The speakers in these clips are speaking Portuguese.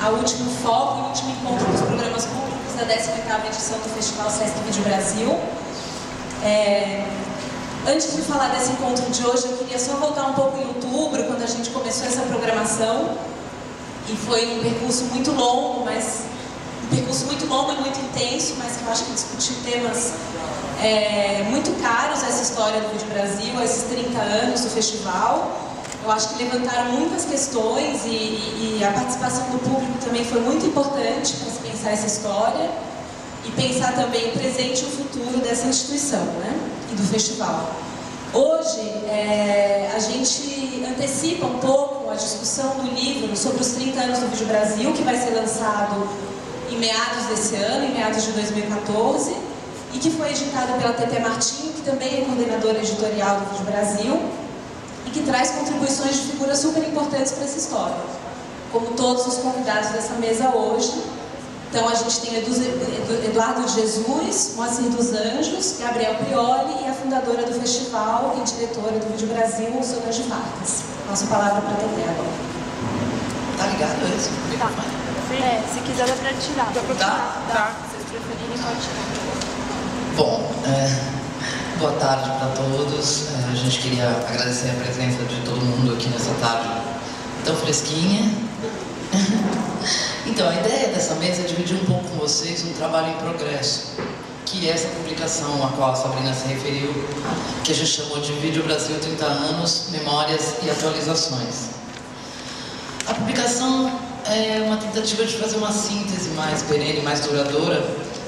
ao último foco e último encontro dos programas públicos da 18ª edição do Festival Sesc Vídeo Brasil. Antes de falar desse encontro de hoje, eu queria só voltar um pouco em outubro, quando a gente começou essa programação. E foi um percurso muito longo, e muito intenso, mas que eu acho que discutiu temas muito caros essa história do Vídeo Brasil, esses 30 anos do festival. Eu acho que levantaram muitas questões e a participação do público também foi muito importante para se pensar essa história e pensar também o presente e o futuro dessa instituição, né? E do festival. Hoje, a gente antecipa um pouco a discussão do livro sobre os 30 anos do Vídeo Brasil, que vai ser lançado em meados desse ano, em meados de 2014, e que foi editado pela TT Martinho, que também é coordenadora editorial do Vídeo Brasil, e que traz contribuições de figuras super importantes para essa história, como todos os convidados dessa mesa hoje. Então a gente tem Eduardo de Jesus, Moacir dos Anjos, Gabriel Prioli e a fundadora do festival e diretora do Vídeo Brasil, Solange Vargas. Passo a palavra para a TT agora. Tá ligado esse? Tá. Se quiser dá para tirar. Tá. Se vocês preferirem, pode tirar. Bom, boa tarde para todos. A gente queria agradecer a presença de todo mundo aqui nessa tarde tão fresquinha. Então, a ideia dessa mesa é dividir um pouco com vocês um trabalho em progresso, que é essa publicação a qual a Sabrina se referiu, que a gente chamou de Vídeo Brasil 30 anos, Memórias e Atualizações. A publicação é uma tentativa de fazer uma síntese mais perene, mais duradoura,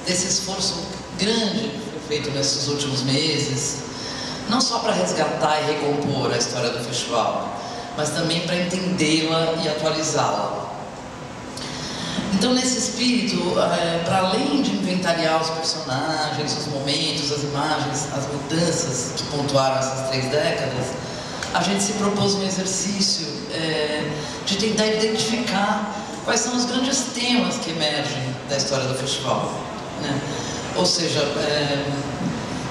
desse esforço grande que foi feito nesses últimos meses, não só para resgatar e recompor a história do festival, mas também para entendê-la e atualizá-la. Então, nesse espírito, para além de inventariar os personagens, os momentos, as imagens, as mudanças que pontuaram essas 3 décadas, a gente se propôs um exercício de tentar identificar quais são os grandes temas que emergem da história do festival, né? Ou seja,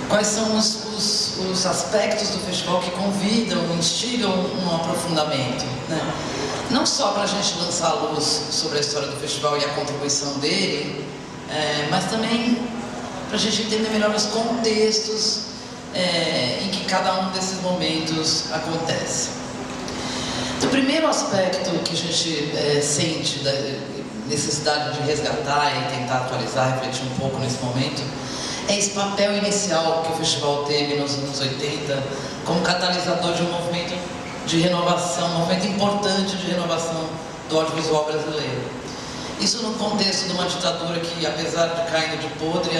quais são os aspectos do festival que convidam, instigam um aprofundamento, né? Não só para a gente lançar luz sobre a história do festival e a contribuição dele, mas também para a gente entender melhor os contextos em que cada um desses momentos acontece. Então, o primeiro aspecto que a gente sente da necessidade de resgatar e tentar atualizar, refletir um pouco nesse momento, é esse papel inicial que o festival teve nos anos 80 como catalisador de um movimento de renovação, um movimento importante de renovação do audiovisual brasileiro. Isso no contexto de uma ditadura que, apesar de caindo de podre,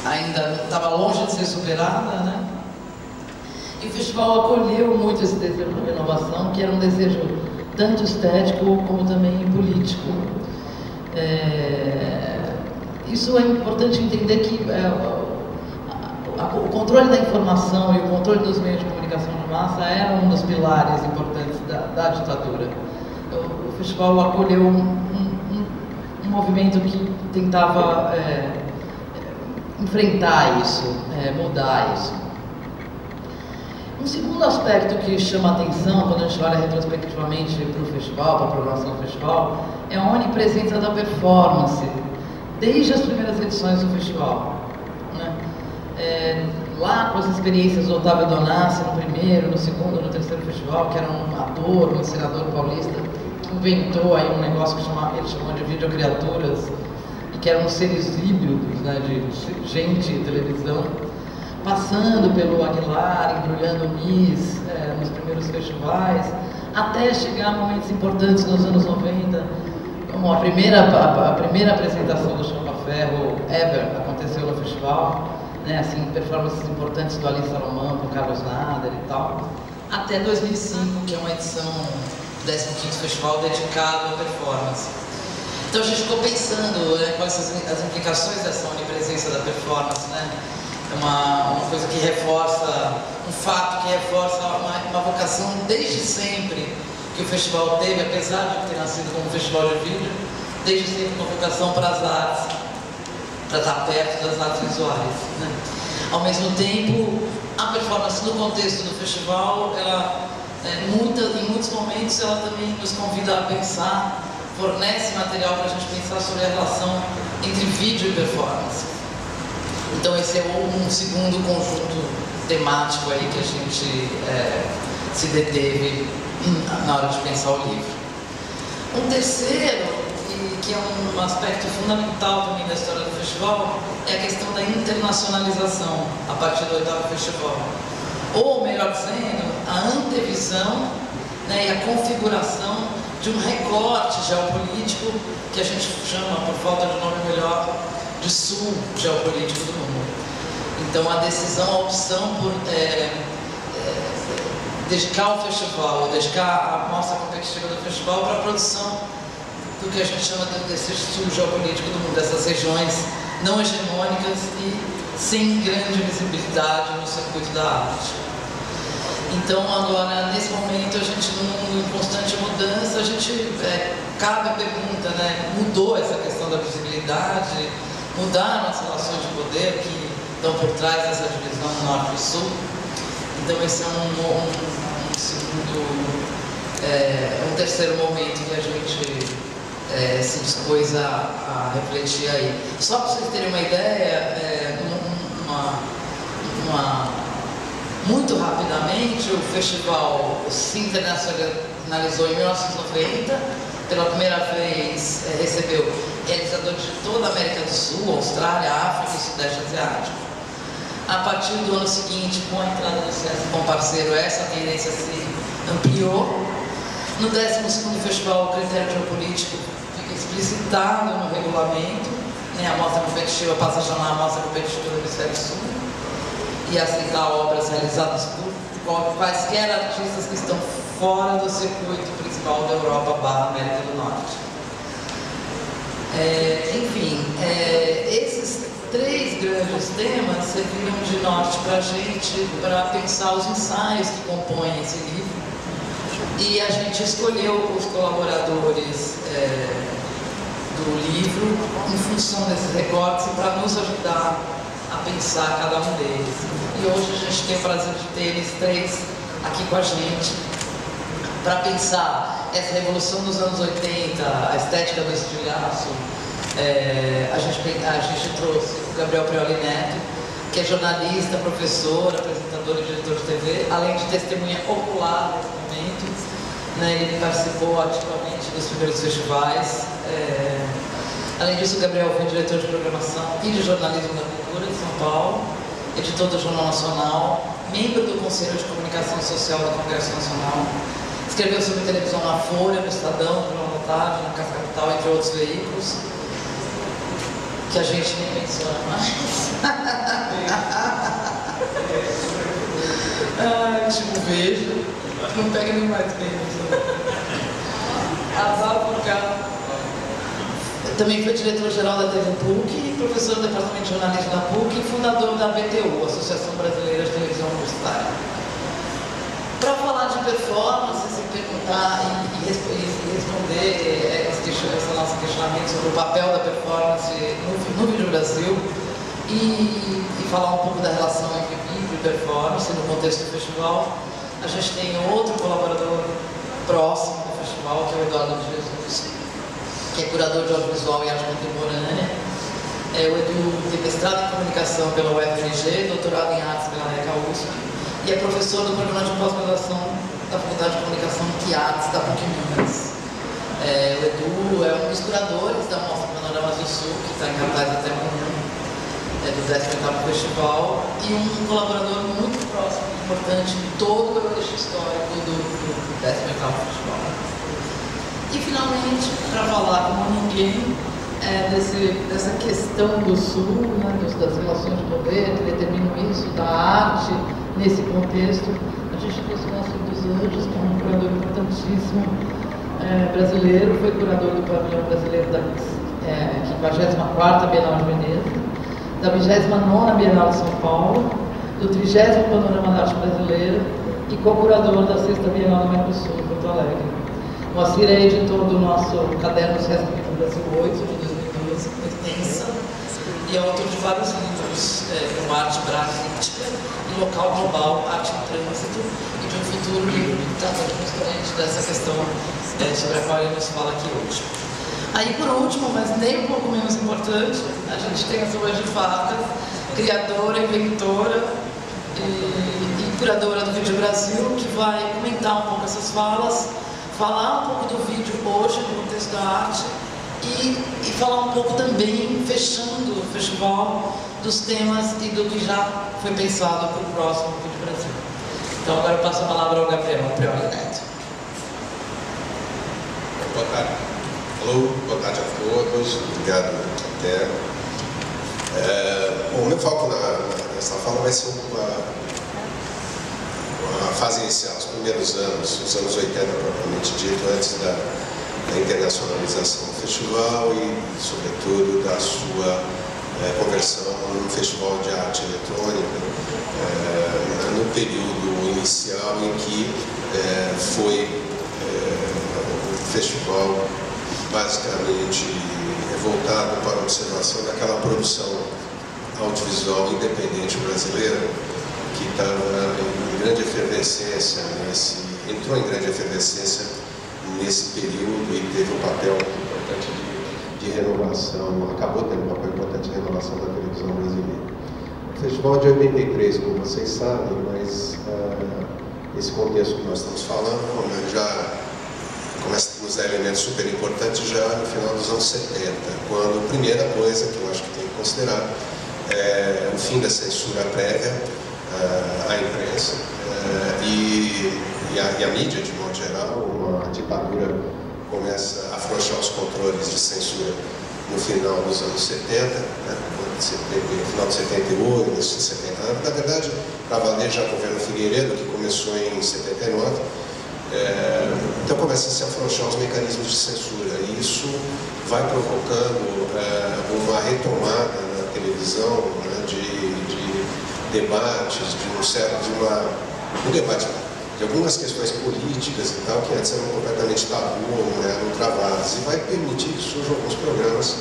ainda estava longe de ser superada, né? E o festival acolheu muito esse desejo de renovação, que era um desejo tanto estético como também político. Isso é importante entender que o controle da informação e o controle dos meios de comunicação de massa era um dos pilares importantes da ditadura. O festival acolheu um movimento que tentava enfrentar isso, mudar isso. Um segundo aspecto que chama a atenção quando a gente olha retrospectivamente para o festival, para a programação do festival, é a onipresença da performance, desde as primeiras edições do festival, né? Lá com as experiências do Otávio Donassi no primeiro, no segundo, no terceiro festival, que era um ator, um encenador paulista, que inventou aí um negócio que ele chamou de videocriaturas, e que eram seres híbridos, né, de gente e televisão, passando pelo Aguilar, embrulhando Miss nos primeiros festivais, até chegar a momentos importantes nos anos 90, como a primeira apresentação do Champa Ferro ever aconteceu no festival, né, assim, performances importantes do Ali Salomão com Carlos Nader e tal, até 2005, que é uma edição do 15º Festival dedicado à performance. Então a gente ficou pensando, né, quais são as implicações dessa onipresença da performance, né? É uma coisa que reforça, um fato que reforça uma vocação desde sempre que o festival teve, apesar de ter nascido como festival de vídeo, desde sempre uma vocação para as artes, para estar perto das artes visuais, né? Ao mesmo tempo, a performance no contexto do festival, ela Em muitos momentos ela também nos convida a pensar, fornece material para a gente pensar sobre a relação entre vídeo e performance. Então esse é um segundo conjunto temático aí que a gente se deteve na hora de pensar o livro. Um terceiro, que é um aspecto fundamental também da história do festival, é a questão da internacionalização a partir do 8º festival. Ou, melhor dizendo, a antevisão, né, e a configuração de um recorte geopolítico que a gente chama, por falta de nome melhor, de sul geopolítico do mundo. Então a decisão, a opção por dedicar o festival, dedicar a mostra competitiva do festival para a produção do que a gente chama desse sul geopolítico do mundo, dessas regiões não hegemônicas e sem grande visibilidade no circuito da arte. Então agora, nesse momento, a gente num mundo em constante mudança, a gente cabe a pergunta, né? Mudou essa questão da visibilidade, mudaram as relações de poder que estão por trás dessa divisão norte e sul. Então esse é um terceiro momento que a gente se dispôs a refletir aí. Só para vocês terem uma ideia, muito rapidamente o festival se internacionalizou em 1990, pela primeira vez recebeu realizadores de toda a América do Sul, Austrália, África e Sudeste Asiático. A partir do ano seguinte, com a entrada do SESC como parceiro, essa tendência se ampliou. No 12º festival, o critério geopolítico fica explicitado no regulamento, né? A mostra competitiva passa a chamar a mostra competitiva do Hemisfério Sul e aceitar obras realizadas por quaisquer artistas que estão fora do circuito principal da Europa/América do Norte. Enfim, esses três grandes temas serviram de norte para a gente, para pensar os ensaios que compõem esse livro. E a gente escolheu os colaboradores do livro em função desses recortes para nos ajudar a pensar cada um deles. E hoje a gente tem o prazer de ter eles três aqui com a gente para pensar essa revolução dos anos 80, a estética do estilhaço. A gente trouxe o Gabriel Prioli Neto, que é jornalista, professor, apresentador e diretor de TV, além de testemunha ocular nesse momento. Né, ele participou ativamente dos primeiros festivais. Além disso, o Gabriel foi diretor de programação e de jornalismo da cultura de São Paulo, editor do Jornal Nacional, membro do Conselho de Comunicação Social do Congresso Nacional, escreveu sobre televisão na Folha, no Estadão, no Jornal da Tarde, na Casa Capital, entre outros veículos, que a gente nem menciona mais. Tipo, vejo, não pega nem mais tempo. Também foi diretor-geral da TV PUC, professor do Departamento de Jornalismo da PUC e fundador da BTU, Associação Brasileira de Televisão Universitária. Para falar de performance, se perguntar e responder esse nosso questionamento sobre o papel da performance no Vídeo Brasil e falar um pouco da relação entre vídeo e performance no contexto do festival, a gente tem outro colaborador próximo do festival, que é o Eduardo de Jesus, que é curador de audiovisual e arte contemporânea. O Edu tem mestrado em comunicação pela UFMG, doutorado em artes pela ECA USP e é professor do programa de pós-graduação da Faculdade de Comunicação e Artes da PUC Minas. O Edu é um dos curadores da Mostra Panoramas do Sul, que está em cartaz até amanhã, do 18º Festival, e um colaborador muito próximo, importante em todo o eixo histórico do 18º Festival. E finalmente, para falar como ninguém dessa questão do Sul, né, das relações de poder, que determinam isso, da arte nesse contexto, a gente trouxe o Nelson dos Anjos, que é um curador importantíssimo brasileiro, foi curador do pavilhão brasileiro da 54ª Bienal de Veneza, da 29ª Bienal de São Paulo, do 30º Panorama da Arte Brasileira e co-curador da 6ª Bienal do Mercosul, em Porto Alegre. O Moacir é editor do nosso caderno SESC do Brasil 8, de 2012, extensa, e é autor de vários livros, como Arte Brasileira e Local Global, Arte em Trânsito, e de um futuro livro que trata justamente dessa questão sobre a qual ele nos fala aqui hoje. Aí, por último, mas nem um pouco menos importante, a gente tem a Solange Farkas, criadora, inventora e curadora do Vídeo Brasil, que vai comentar um pouco essas falas, falar um pouco do vídeo hoje, no contexto da arte, e falar um pouco também, fechando o festival, dos temas e do que já foi pensado para o próximo Vídeo Brasil. Então agora eu passo a palavra ao Gabriel Prioli Neto. Boa tarde. Alô, boa tarde a todos. Obrigado, até. Bom, o meu foco nessa fala vai ser a fase inicial, os primeiros anos, os anos 80 propriamente dito, antes da internacionalização do festival e, sobretudo, da sua conversão num festival de arte eletrônica, no período inicial em que foi um festival basicamente voltado para a observação daquela produção audiovisual independente brasileira que estava em grande efervescência, entrou em grande efervescência nesse período e teve um papel importante de renovação, acabou tendo um papel importante de renovação da televisão brasileira. O festival de 83, como vocês sabem, mas esse contexto que nós estamos falando já começa a nos dar elementos super importantes já no final dos anos 70, quando a primeira coisa que eu acho que tem que considerar é o fim da censura prévia à imprensa e a mídia, de modo geral. Uma ditadura começa a afrouxar os controles de censura no final dos anos 70, no final de 78, início de 79. Na verdade, para valer já o governo Figueiredo, que começou em 79, então começa a se afrouxar os mecanismos de censura, e isso vai provocando uma retomada na televisão, né, de debates, um debate de algumas questões políticas e tal, que antes eram completamente tabu, não eram travadas, e vai permitir que surjam alguns programas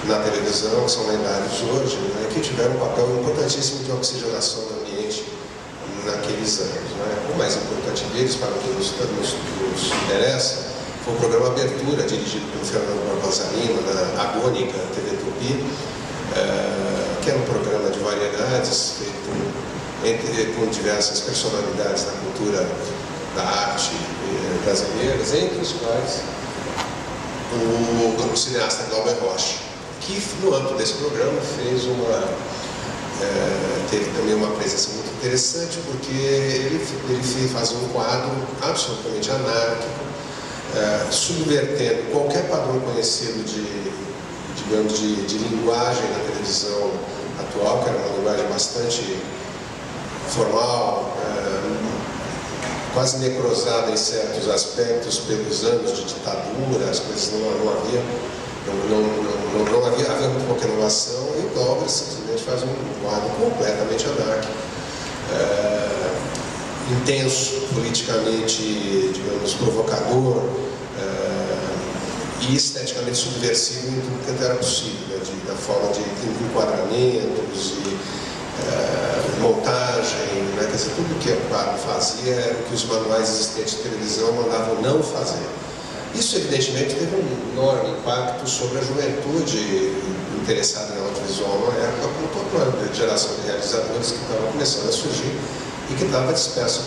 na televisão, que são lendários hoje, né, que tiveram um papel importantíssimo de oxigenação do ambiente naqueles anos. Né. O mais importante deles, para o que nos interessa, foi o programa Abertura, dirigido pelo Fernando Barbosa Lima, na agônica TV Tupi, que era um programa de variedades, feito com diversas personalidades da cultura, da arte brasileiras, entre os quais o cineasta Glauber Rocha, que no âmbito desse programa teve também uma presença muito interessante, porque ele fazia um quadro absolutamente anárquico, subvertendo qualquer padrão conhecido de linguagem na televisão atual, que era uma linguagem bastante formal, quase necrosada em certos aspectos pelos anos de ditadura. As coisas havia muito pouca inovação, e o Glauber simplesmente faz um quadro completamente anárquico, intenso, politicamente, digamos, provocador, e esteticamente subversivo em tudo quanto era possível, né, da forma de enquadramentos e montagem, né, quer dizer, tudo que o quadro fazia era o que os manuais existentes de televisão mandavam não fazer. Isso, evidentemente, teve um enorme impacto sobre a juventude interessada no audiovisual na época, com toda uma geração de realizadores que estava começando a surgir e que estava dispersa,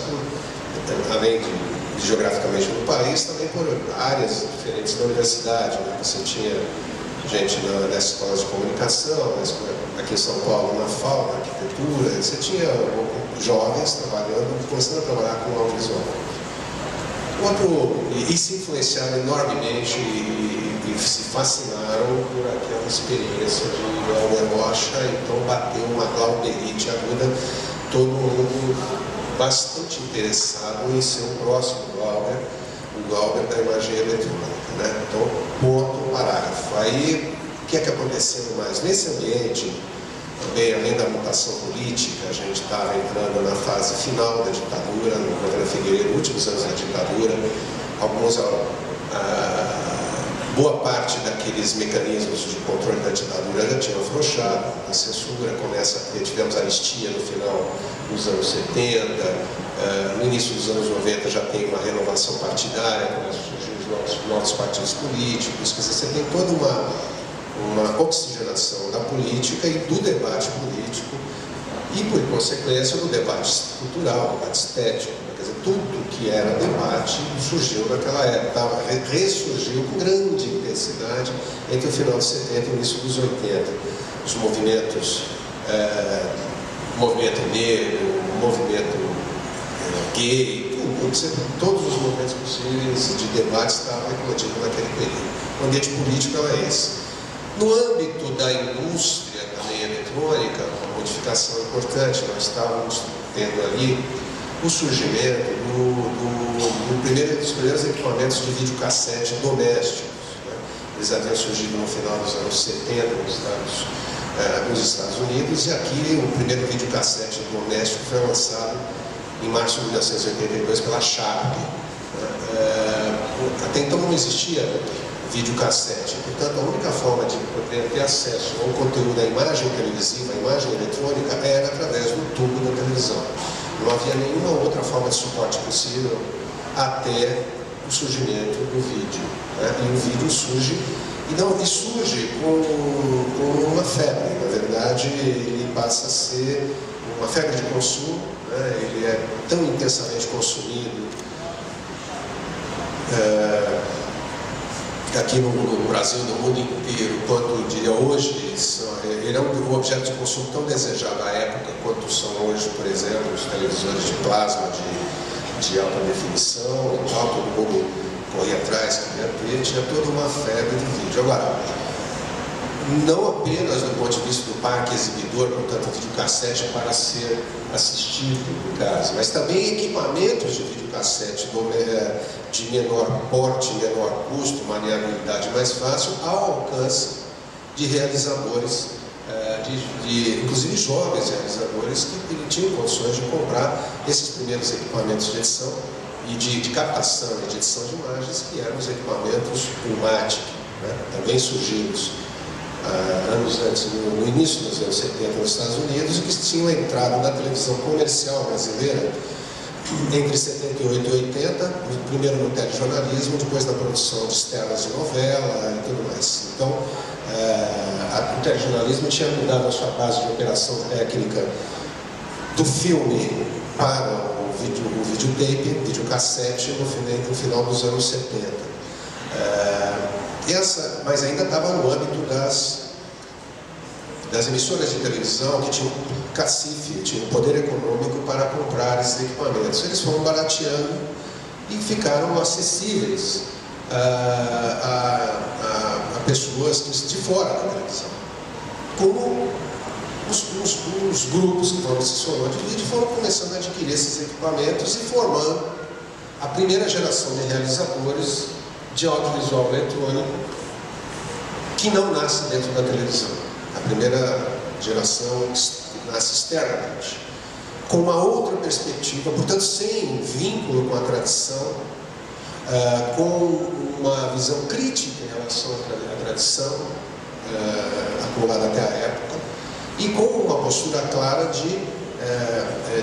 além de geograficamente no país, também por áreas diferentes da universidade. Né? Você tinha gente nas escolas de comunicação, aqui em São Paulo, na FAO, na arquitetura. Você tinha jovens começando a trabalhar com audiovisual. E se influenciaram enormemente e se fascinaram por aquela experiência de Glauber Rocha. Então bateu uma glauberite aguda, todo mundo bastante interessado em ser o próximo Glauber, o Glauber da imagem eletrônica, né? Então, ponto, parágrafo. Aí, o que é que aconteceu mais? Nesse ambiente, também, além da mutação política, a gente estava entrando na fase final da ditadura, no governo Figueiredo, últimos anos da ditadura, alguns boa parte daqueles mecanismos de controle da ditadura já tinham afrouxado, a censura começa a ter, tivemos anistia no final dos anos 70, no início dos anos 90 já tem uma renovação partidária, começam a surgir os novos partidos políticos, quer dizer, você tem toda uma oxigenação da política e do debate político e, por consequência, do debate cultural, debate estético. Quer dizer, tudo que era debate surgiu naquela época, ressurgiu com grande intensidade entre o final dos 70 e o início dos 80. Os movimentos, movimento negro, movimento gay, todos os movimentos possíveis de debate estavam eclodindo naquele período. O ambiente político era esse. No âmbito da indústria também eletrônica, uma modificação importante, nós estávamos tendo ali o surgimento dos primeiros equipamentos de videocassete domésticos. Né? Eles haviam surgido no final dos anos 70 nos Estados Unidos, e aqui o primeiro videocassete doméstico foi lançado em março de 1982 pela Sharp. Até então não existia videocassete, portanto a única forma de poder ter acesso ao conteúdo da imagem televisiva, a imagem eletrônica, era através do tubo da televisão. Não havia nenhuma outra forma de suporte possível até o surgimento do vídeo. Né? E o vídeo surge, e surge com uma febre. Na verdade, ele passa a ser uma febre de consumo, né? Ele é tão intensamente consumido aqui no Brasil, no mundo inteiro, quanto, diria, hoje, ele é um objeto de consumo tão desejado à época quanto são hoje, por exemplo, os televisores de plasma de alta definição e tal, todo mundo corria atrás, queria ter, tinha toda uma febre de vídeo. Agora, não apenas do ponto de vista do parque exibidor, portanto, videocassete para ser assistido em casa, mas também equipamentos de videocassete de menor porte, menor custo, maneirabilidade mais fácil, ao alcance de realizadores, inclusive jovens realizadores que tinham condições de comprar esses primeiros equipamentos de edição e de captação e de edição de imagens, que eram os equipamentos Ulmatic, né? Também surgidos anos antes, no início dos anos 70 nos Estados Unidos, e que tinham entrado na televisão comercial brasileira entre 78 e 80, primeiro no telejornalismo, depois na produção de externas de novela e tudo mais. Então, o telejornalismo tinha mudado a sua base de operação técnica do filme para o videotape, videocassete, no final dos anos 70. Mas ainda estava no âmbito das emissoras de televisão, que tinham cacife, tinham poder econômico para comprar esses equipamentos. Eles foram barateando e ficaram acessíveis a pessoas de fora da televisão. Como os grupos que foram se somando de vídeo foram começando a adquirir esses equipamentos e formando a primeira geração de realizadores de audiovisual eletrônico que não nasce dentro da televisão. A primeira geração nasce externamente, com uma outra perspectiva, portanto sem vínculo com a tradição, com uma visão crítica em relação à tradição acumulada até a época, e com uma postura clara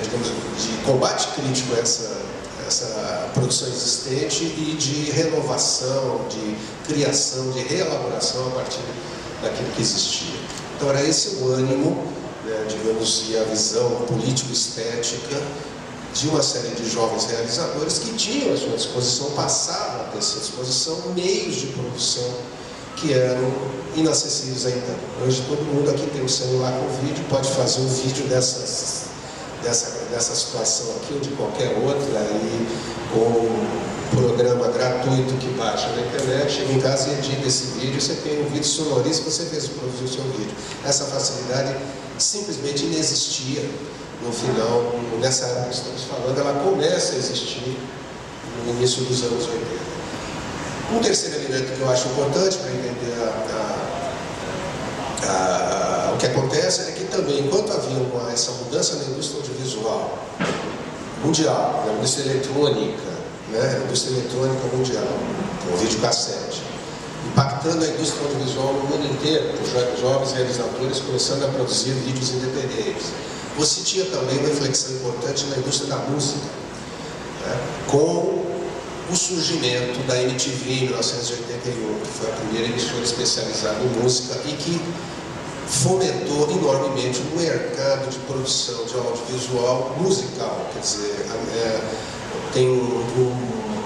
digamos, de combate crítico a essa produção existente e de renovação, de criação, de reelaboração a partir daquilo que existia. Então era esse o ânimo, né, digamos, e a visão político-estética de uma série de jovens realizadores que tinham à sua disposição, passavam a ter à sua disposição meios de produção que eram inacessíveis a então. Hoje todo mundo aqui tem um celular com vídeo, pode fazer um vídeo dessa situação aqui ou de qualquer outra, e com um programa gratuito que baixa na internet, chega em casa e edita esse vídeo, você tem um vídeo sonoríssimo, você mesmo produziu o seu vídeo. Essa facilidade simplesmente inexistia no final, nessa época que estamos falando, ela começa a existir no início dos anos 80. Um terceiro elemento que eu acho importante para entender o que acontece é que também, enquanto havia essa mudança na indústria audiovisual mundial, na indústria eletrônica, né, a indústria eletrônica mundial, com o videocassete, impactando a indústria audiovisual no mundo inteiro, com jovens realizadores começando a produzir vídeos independentes. Você tinha também uma inflexão importante na indústria da música, né, com o surgimento da MTV em 1981, que foi a primeira emissora especializada em música e que fomentou enormemente o mercado de produção de audiovisual musical. Quer dizer,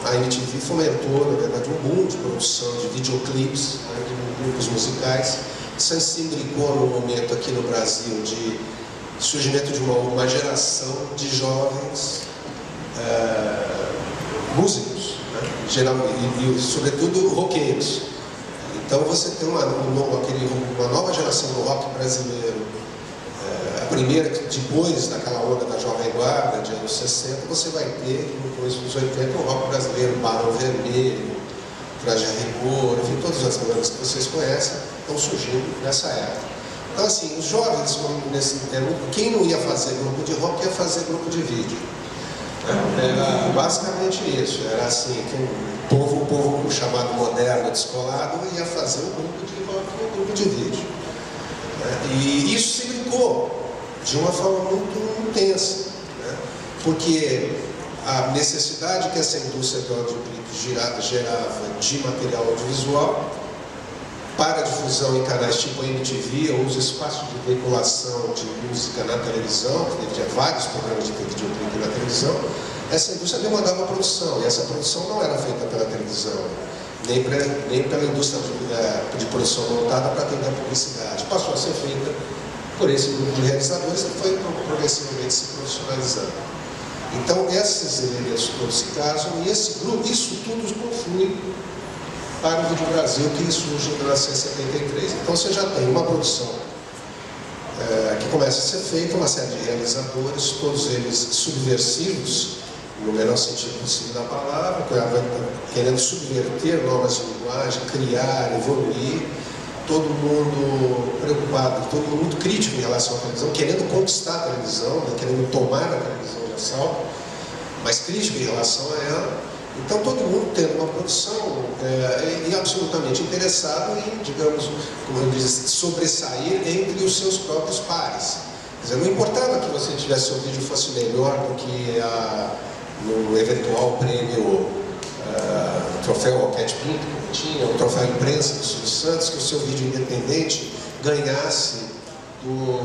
a MTV fomentou, na verdade, um boom de produção de videoclipes, né, de grupos musicais. Isso se imbricou no momento aqui no Brasil de surgimento de uma geração de jovens músicos, né, e sobretudo roqueiros. Então você tem uma nova geração do rock brasileiro, a primeira que depois daquela onda da Jovem Guarda, de anos 60, você vai ter, no começo dos 80, o rock brasileiro, Barão Vermelho, Traje a Rigor, enfim, todas as bandas que vocês conhecem estão surgindo nessa época. Então assim, os jovens, quem não ia fazer grupo de rock ia fazer grupo de vídeo. Era basicamente isso, era assim, que o povo chamado moderno, descolado, ia fazer um grupo de rock e um grupo de vídeo. E isso se brincou de uma forma muito intensa, né? Porque a necessidade que essa indústria do audiovisual gerava de material audiovisual para difusão em canais tipo a MTV ou os espaços de veiculação de música na televisão, que tinha vários programas de videoclipe na televisão, essa indústria demandava produção, e essa produção não era feita pela televisão, nem pela indústria de produção montada para atender a publicidade. Passou a ser feita por esse grupo de realizadores que foi progressivamente se profissionalizando. Então, esses elementos todos se casam e esse grupo, isso tudo conflui para o Vídeo Brasil, que surge em 1973. Então você já tem uma produção que começa a ser feita, uma série de realizadores, todos eles subversivos, no melhor sentido possível da palavra, querendo subverter novas linguagens, criar, evoluir, todo mundo preocupado, todo mundo muito crítico em relação à televisão, querendo conquistar a televisão, né, querendo tomar a televisão de assalto, mas crítico em relação a ela. Então, todo mundo tendo uma produção e absolutamente interessado em, digamos, como eu disse, sobressair entre os seus próprios pares. Quer dizer, não importava que você tivesse seu vídeo fosse melhor do que no eventual prêmio troféu Alquete Pinto, que tinha, o troféu imprensa do Silvio Santos, que o seu vídeo independente ganhasse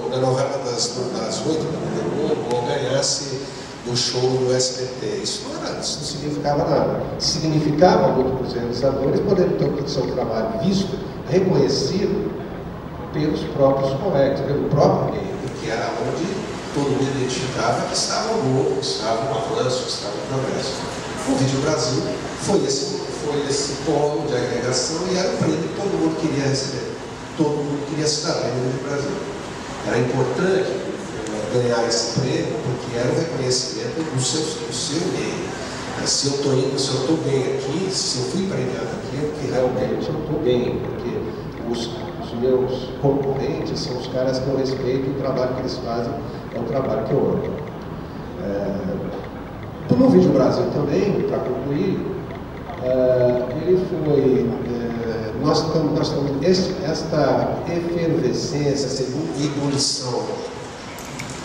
na novela das 8 da Globo, ou ganhasse do show do SBT. Isso não significava nada. Significava muito para os realizadores poderem ter o seu trabalho visto, reconhecido pelos próprios colegas, pelo próprio meio, que era onde todo mundo identificava que estava novo, que estava um avanço, que estava um progresso. O Vídeo Brasil foi esse polo de agregação e era o prêmio que todo mundo queria receber. Todo mundo queria se dar bem no Vídeo Brasil. Era importante ganhar esse prêmio porque era o reconhecimento do seu meio. Se eu estou bem aqui, se eu fui premiado aqui, é porque realmente eu estou bem, porque os meus concorrentes são os caras que eu respeito, o trabalho que eles fazem é um trabalho que eu amo. No Vídeo Brasil também, para concluir, ele foi... nós estamos esta efervescência, essa ebulição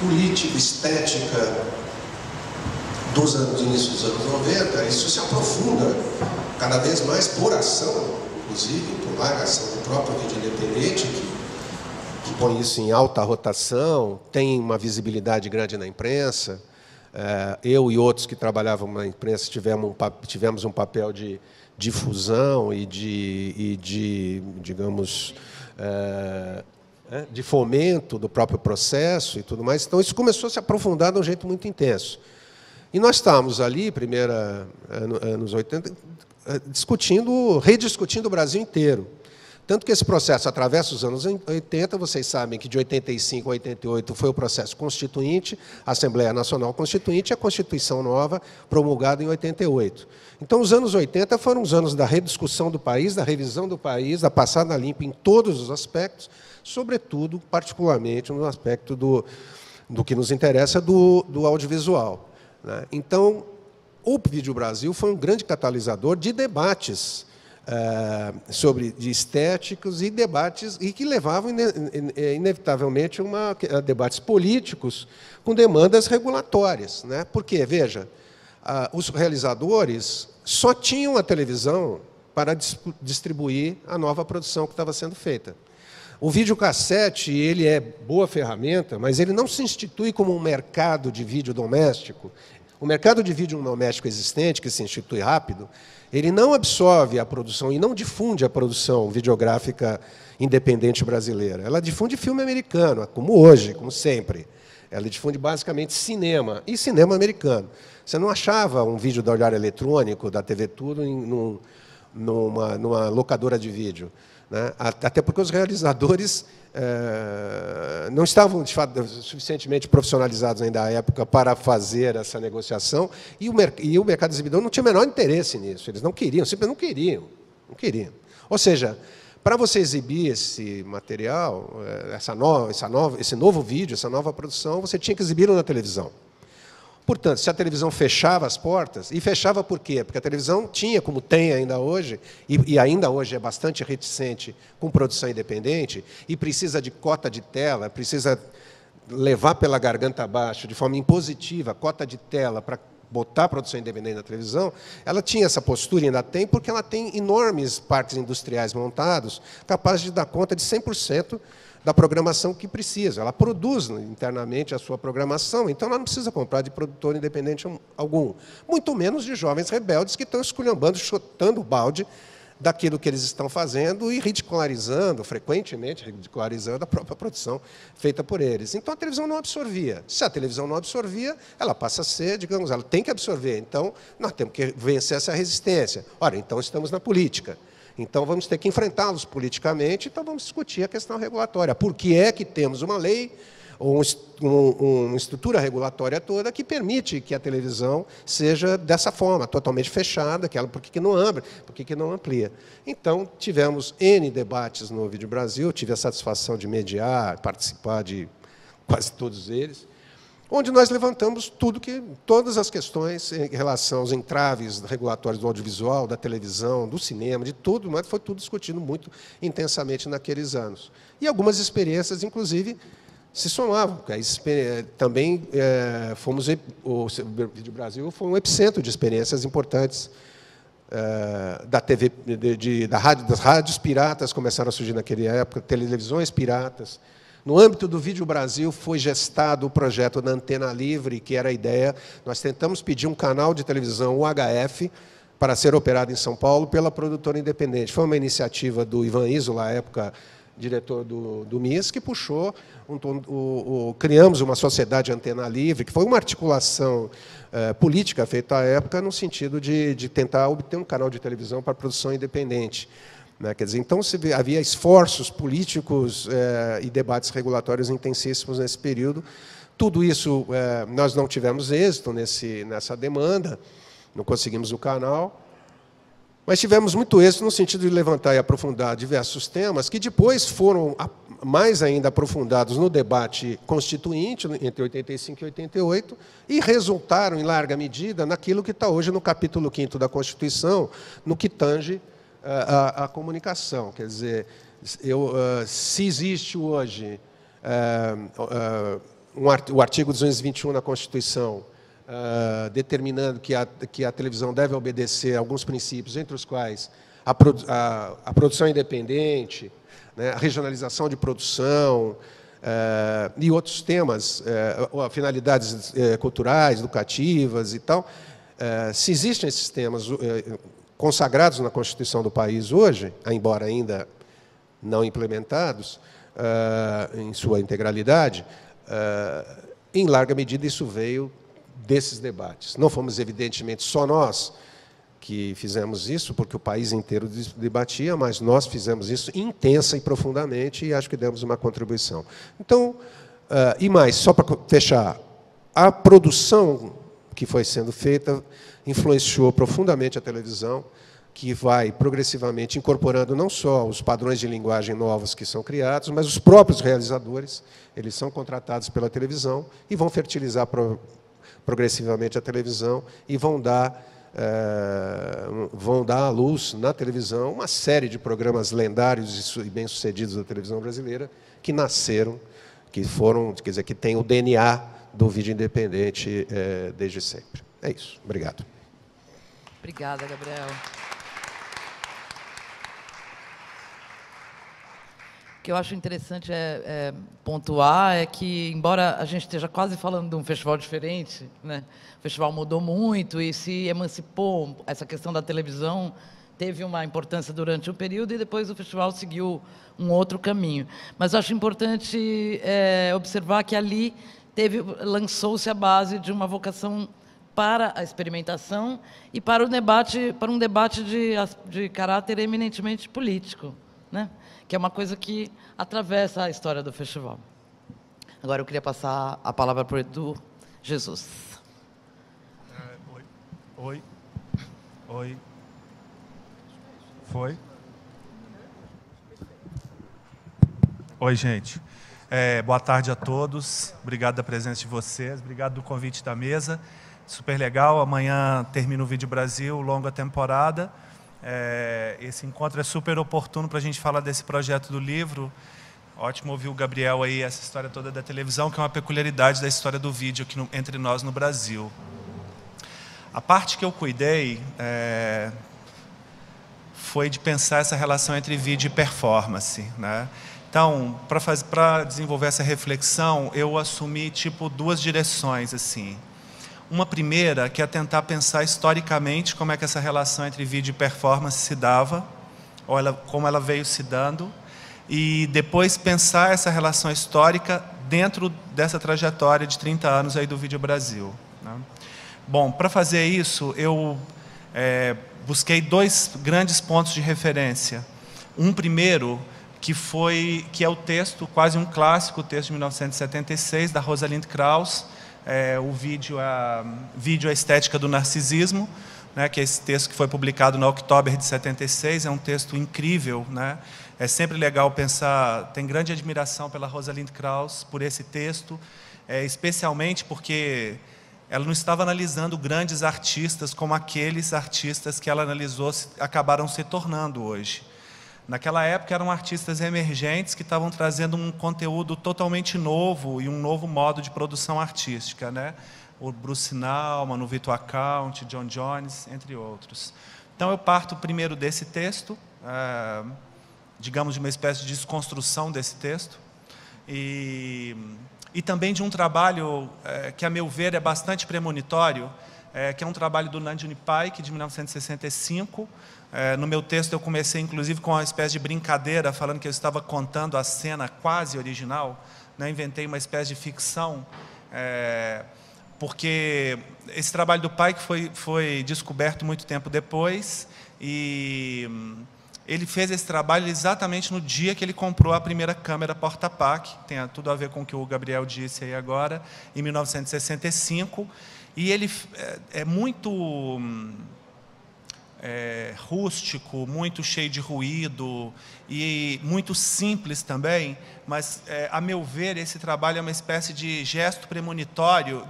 política, estética do início dos anos 90, isso se aprofunda cada vez mais por ação, inclusive por larga ação do próprio vídeo independente, que põe isso em alta rotação, tem uma visibilidade grande na imprensa. Eu e outros que trabalhavam na imprensa tivemos um papel de difusão e de digamos, de fomento do próprio processo e tudo mais. Então, isso começou a se aprofundar de um jeito muito intenso. E nós estávamos ali, anos 80, rediscutindo o Brasil inteiro. Tanto que esse processo atravessa os anos 80, vocês sabem que de 85 a 88 foi o processo constituinte, a Assembleia Nacional Constituinte e a Constituição Nova, promulgada em 88. Então, os anos 80 foram os anos da rediscussão do país, da revisão do país, da passada limpa em todos os aspectos, sobretudo, particularmente, no aspecto do que nos interessa, do audiovisual. Né? Então, o Vídeo Brasil foi um grande catalisador de debates de estéticos e debates, e que levavam, inevitavelmente, a debates políticos com demandas regulatórias, né? Porque, veja, os realizadores só tinham a televisão para distribuir a nova produção que estava sendo feita. O videocassete, ele é boa ferramenta, mas ele não se institui como um mercado de vídeo doméstico. O mercado de vídeo doméstico existente, que se institui rápido, ele não absorve a produção e não difunde a produção videográfica independente brasileira. Ela difunde filme americano, como hoje, como sempre. Ela difunde basicamente cinema, e cinema americano. Você não achava um vídeo da Olhar Eletrônico, da TV Tudo, numa locadora de vídeo, né? Até porque os realizadores não estavam, de fato, suficientemente profissionalizados ainda à época para fazer essa negociação, e o mercado exibidor não tinha o menor interesse nisso. Eles não queriam, simplesmente não queriam. Ou seja, para você exibir esse material, esse novo vídeo, essa nova produção, você tinha que exibir-lo na televisão. Portanto, se a televisão fechava as portas, e fechava por quê? Porque a televisão tinha, como tem ainda hoje, e ainda hoje é bastante reticente com produção independente, e precisa de cota de tela, precisa levar pela garganta abaixo, de forma impositiva, cota de tela para botar a produção independente na televisão, ela tinha essa postura, e ainda tem, porque ela tem enormes parques industriais montados, capazes de dar conta de 100% da programação que precisa. Ela produz internamente a sua programação, então ela não precisa comprar de produtor independente algum, muito menos de jovens rebeldes que estão esculhambando, chutando o balde daquilo que eles estão fazendo e ridicularizando, frequentemente ridicularizando a própria produção feita por eles. Então a televisão não absorvia. Se a televisão não absorvia, ela passa a ser, digamos, ela tem que absorver. Então nós temos que vencer essa resistência. Ora, então estamos na política. Então, vamos ter que enfrentá-los politicamente, então vamos discutir a questão regulatória. Por que é que temos uma lei, ou uma estrutura regulatória toda, que permite que a televisão seja dessa forma, totalmente fechada, por que não abre, por que não amplia? Então, tivemos N debates no Vídeo Brasil, tive a satisfação de mediar, participar de quase todos eles, onde nós levantamos todas as questões em relação aos entraves regulatórios do audiovisual, da televisão, do cinema, de tudo, mas foi tudo discutido muito intensamente naqueles anos. E algumas experiências, inclusive, se somavam. Também o Vídeo Brasil foi um epicentro de experiências importantes da TV, das rádios piratas começaram a surgir naquela época, televisões piratas. No âmbito do Vídeo Brasil, foi gestado o projeto da Antena Livre, que era a ideia. Nós tentamos pedir um canal de televisão UHF para ser operado em São Paulo pela produtora independente. Foi uma iniciativa do Ivan Isola, à época diretor do MIS, que puxou, criamos uma sociedade Antena Livre, que foi uma articulação política feita à época no sentido de tentar obter um canal de televisão para produção independente. Quer dizer, então, havia esforços políticos e debates regulatórios intensíssimos nesse período. Tudo isso, nós não tivemos êxito nessa demanda, não conseguimos o canal, mas tivemos muito êxito no sentido de levantar e aprofundar diversos temas que depois foram mais ainda aprofundados no debate constituinte, entre 85 e 88, e resultaram, em larga medida, naquilo que está hoje no capítulo 5º da Constituição, no que tange a comunicação. Quer dizer, se existe hoje o artigo 221 da Constituição determinando que a televisão deve obedecer a alguns princípios, entre os quais a produção independente, né, a regionalização de produção e outros temas, finalidades culturais, educativas e tal, se existem esses temas consagrados na Constituição do país hoje, embora ainda não implementados em sua integralidade, em larga medida isso veio desses debates. Não fomos, evidentemente, só nós que fizemos isso, porque o país inteiro debatia, mas nós fizemos isso intensa e profundamente, e acho que demos uma contribuição. Então, e mais, só para fechar, a produção que foi sendo feita influenciou profundamente a televisão, que vai progressivamente incorporando não só os padrões de linguagem novos que são criados, mas os próprios realizadores, eles são contratados pela televisão e vão fertilizar progressivamente a televisão e vão dar vão dar à luz na televisão uma série de programas lendários e bem-sucedidos da televisão brasileira que nasceram, que foram, quer dizer, que tem o DNA do vídeo independente desde sempre. É isso. Obrigado. Obrigada, Gabriel. O que eu acho interessante pontuar é que, embora a gente esteja quase falando de um festival diferente, né, o festival mudou muito e se emancipou. Essa questão da televisão teve uma importância durante um período e depois o festival seguiu um outro caminho. Mas eu acho importante observar que ali lançou-se a base de uma vocação para a experimentação e para um debate de caráter eminentemente político, né? Que é uma coisa que atravessa a história do festival. Agora eu queria passar a palavra para o Edu Jesus. Oi. Foi? Oi, gente. Boa tarde a todos. Obrigado da presença de vocês. Obrigado do convite da mesa. Super legal. Amanhã termina o Vídeo Brasil, longa temporada. Esse encontro é super oportuno para a gente falar desse projeto do livro. Ótimo ouvir o Gabriel aí, essa história toda da televisão, que é uma peculiaridade da história do vídeo aqui entre nós no Brasil. A parte que eu cuidei foi de pensar essa relação entre vídeo e performance, né? Então, para desenvolver essa reflexão, eu assumi duas direções assim. Uma primeira, que é tentar pensar historicamente como é que essa relação entre vídeo e performance se dava, ou como ela veio se dando, e depois pensar essa relação histórica dentro dessa trajetória de 30 anos aí do Vídeo Brasil, né? Bom, para fazer isso, eu busquei dois grandes pontos de referência. Um primeiro, que é o texto, quase um clássico, o texto de 1976, da Rosalind Krauss, o vídeo A Estética do Narcisismo, né, que é esse texto que foi publicado no Outubro de 76, é um texto incrível, né? É sempre legal pensar, tem grande admiração pela Rosalind Krauss por esse texto, especialmente porque ela não estava analisando grandes artistas como aqueles artistas que ela analisou acabaram se tornando hoje. Naquela época eram artistas emergentes que estavam trazendo um conteúdo totalmente novo e um novo modo de produção artística, né? O Bruce Nauman, o Vito Accounti, John Jones, entre outros. Então eu parto primeiro desse texto, digamos de uma espécie de desconstrução desse texto, e também de um trabalho que, a meu ver, é bastante premonitório, que é um trabalho do Nandini Paik, de 1965. No meu texto eu comecei, inclusive, com uma espécie de brincadeira, falando que eu estava contando a cena quase original, né? Inventei uma espécie de ficção, porque esse trabalho do Paik foi descoberto muito tempo depois, e ele fez esse trabalho exatamente no dia que ele comprou a primeira câmera Portapak, tem tudo a ver com o que o Gabriel disse aí agora, em 1965, e ele é muito rústico, muito cheio de ruído e muito simples também, mas, a meu ver, esse trabalho é uma espécie de gesto premonitório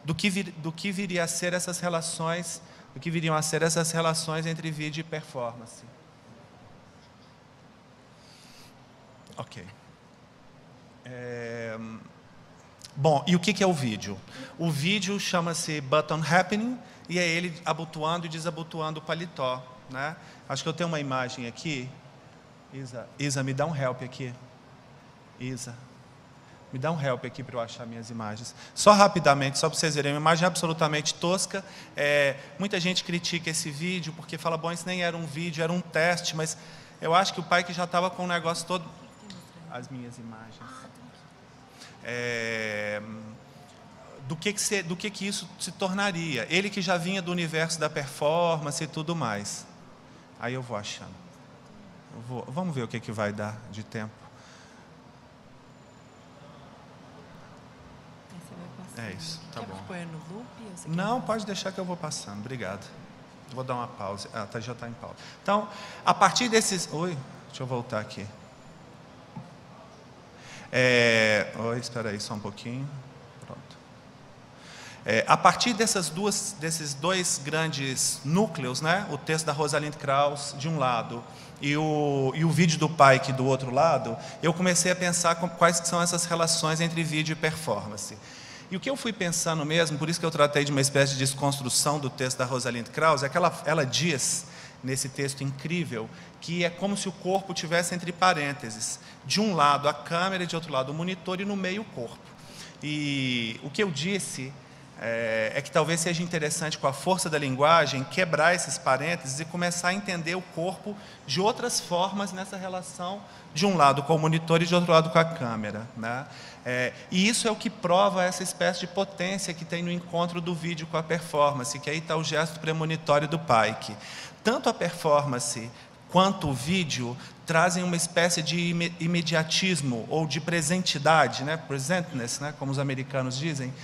do que viria a ser essas relações, do que viriam a ser essas relações entre vídeo e performance. Ok. Bom, e o que é o vídeo? O vídeo chama-se Button Happening, e é ele abotoando e desabotoando o paletó, né? Acho que eu tenho uma imagem aqui. Isa, me dá um help aqui. Isa, me dá um help aqui para eu achar minhas imagens. Só rapidamente, só para vocês verem, uma imagem absolutamente tosca. Muita gente critica esse vídeo porque fala, bom, isso nem era um vídeo, era um teste, mas eu acho que o Paik já estava com o negócio todo... As minhas imagens. Do que isso se tornaria. Ele que já vinha do universo da performance e tudo mais. Aí eu vou achando. Vamos ver o que vai dar de tempo. É isso, tá bom. Não, pode deixar que eu vou passando. Obrigado. Vou dar uma pausa. Já está em pausa. Então, a partir desses... Oi, deixa eu voltar aqui. Oi, espera aí só um pouquinho. Pronto. A partir desses dois grandes núcleos, né, o texto da Rosalind Krauss, de um lado, e o vídeo do Pike, do outro lado, eu comecei a pensar quais são essas relações entre vídeo e performance. E o que eu fui pensando mesmo, por isso que eu tratei de uma espécie de desconstrução do texto da Rosalind Krauss, é que ela diz, nesse texto incrível, que é como se o corpo tivesse entre parênteses. De um lado a câmera, de outro lado o monitor e no meio o corpo. E o que eu disse é que talvez seja interessante, com a força da linguagem, quebrar esses parênteses e começar a entender o corpo de outras formas nessa relação, de um lado com o monitor e de outro lado com a câmera, né? E isso é o que prova essa espécie de potência que tem no encontro do vídeo com a performance, que aí está o gesto premonitório do Pike. Tanto a performance quanto o vídeo trazem uma espécie de imediatismo ou de presentidade, né? Presentness, né? Como os americanos dizem,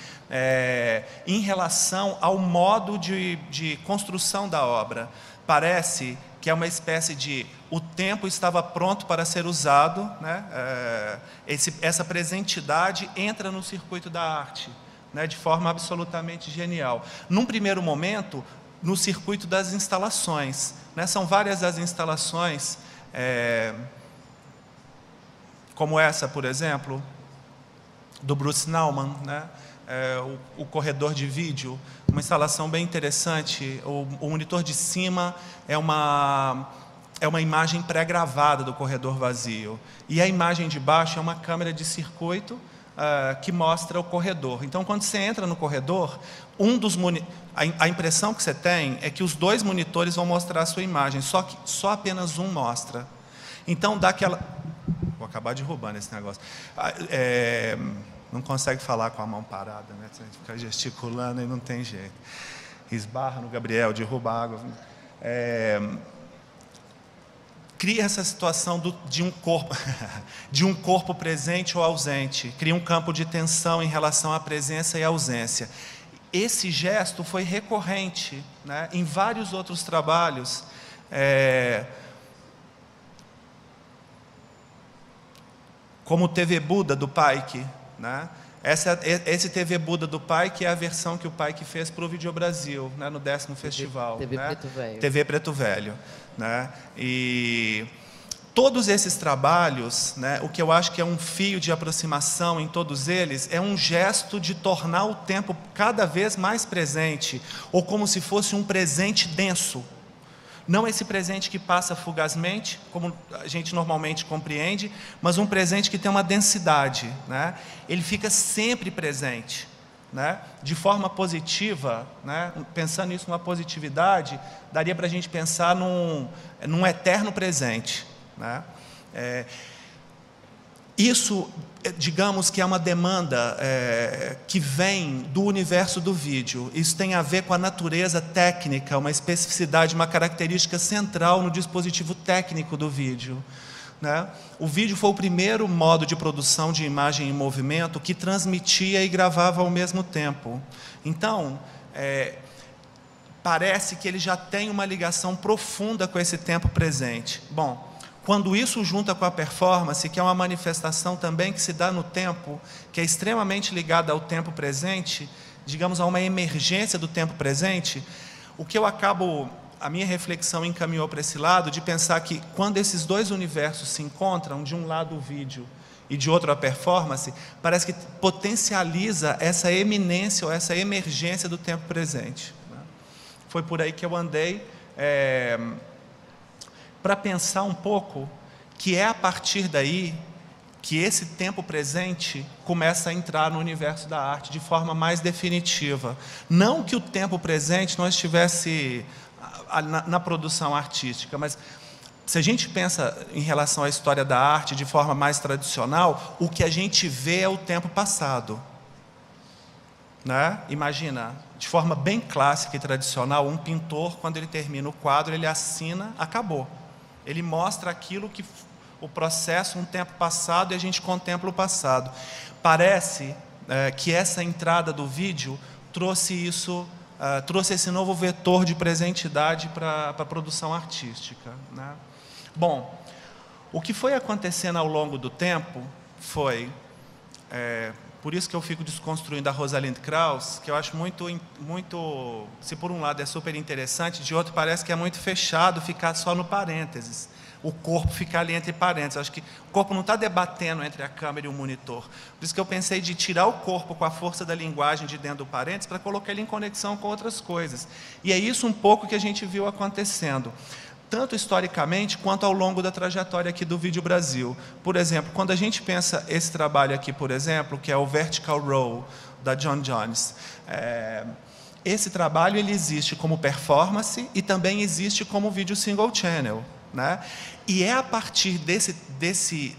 em relação ao modo de construção da obra. Parece que é uma espécie de o tempo estava pronto para ser usado, né? Essa presentidade entra no circuito da arte, né? De forma absolutamente genial. Num primeiro momento, no circuito das instalações, né? São várias as instalações, como essa, por exemplo, do Bruce Nauman, né? O corredor de vídeo, uma instalação bem interessante. O monitor de cima é uma imagem pré-gravada do corredor vazio, e a imagem de baixo é uma câmera de circuito que mostra o corredor. Então, quando você entra no corredor, a impressão que você tem é que os dois monitores vão mostrar a sua imagem, só que só apenas um mostra. Então, dá aquela... Vou acabar derrubando esse negócio. Não consegue falar com a mão parada, né? Você fica gesticulando e não tem jeito. Esbarra no Gabriel, derruba a água. Cria essa situação de um corpo presente ou ausente. Cria um campo de tensão em relação à presença e à ausência. Esse gesto foi recorrente, né, em vários outros trabalhos. Como o TV Buda do Pike, né? Esse TV Buda do Pike é a versão que o Pike fez para o Vídeo Brasil, né, no 10º festival. TV né? Preto Velho. TV Preto Velho. Né? E todos esses trabalhos, né, o que eu acho que é um fio de aproximação em todos eles, é um gesto de tornar o tempo cada vez mais presente, ou como se fosse um presente denso. Não esse presente que passa fugazmente, como a gente normalmente compreende, mas um presente que tem uma densidade, né? Ele fica sempre presente, né? De forma positiva, né? Pensando nisso numa positividade, daria para a gente pensar num eterno presente, né? Isso, digamos que é uma demanda que vem do universo do vídeo. Isso tem a ver com a natureza técnica, uma especificidade, uma característica central no dispositivo técnico do vídeo, né? O vídeo foi o primeiro modo de produção de imagem em movimento que transmitia e gravava ao mesmo tempo. Então, parece que ele já tem uma ligação profunda com esse tempo presente. Bom, quando isso junta com a performance, que é uma manifestação também que se dá no tempo, que é extremamente ligada ao tempo presente, digamos, a uma emergência do tempo presente, a minha reflexão encaminhou para esse lado, de pensar que quando esses dois universos se encontram, de um lado o vídeo e de outro a performance, parece que potencializa essa eminência ou essa emergência do tempo presente. Foi por aí que eu andei, para pensar um pouco que é a partir daí que esse tempo presente começa a entrar no universo da arte de forma mais definitiva. Não que o tempo presente não estivesse na produção artística, mas se a gente pensa em relação à história da arte de forma mais tradicional, o que a gente vê é o tempo passado, né? Imagina, de forma bem clássica e tradicional, um pintor, quando ele termina o quadro, ele assina, acabou. Ele mostra aquilo que o processo, um tempo passado, e a gente contempla o passado. Parece que essa entrada do vídeo trouxe esse novo vetor de presentidade para a produção artística, né? Bom, o que foi acontecendo ao longo do tempo foi, Por isso que eu fico desconstruindo a Rosalind Krauss, que eu acho muito, se por um lado é super interessante, de outro parece que é muito fechado ficar só no parênteses. O corpo ficar ali entre parênteses. Eu acho que o corpo não está debatendo entre a câmera e o monitor. Por isso que eu pensei de tirar o corpo com a força da linguagem de dentro do parênteses para colocar ele em conexão com outras coisas. E é isso um pouco que a gente viu acontecendo, tanto historicamente quanto ao longo da trajetória aqui do Vídeo Brasil. Por exemplo, quando a gente pensa esse trabalho aqui, por exemplo, que é o Vertical Row, da John Jones, esse trabalho ele existe como performance e também existe como vídeo single channel, né? E é a partir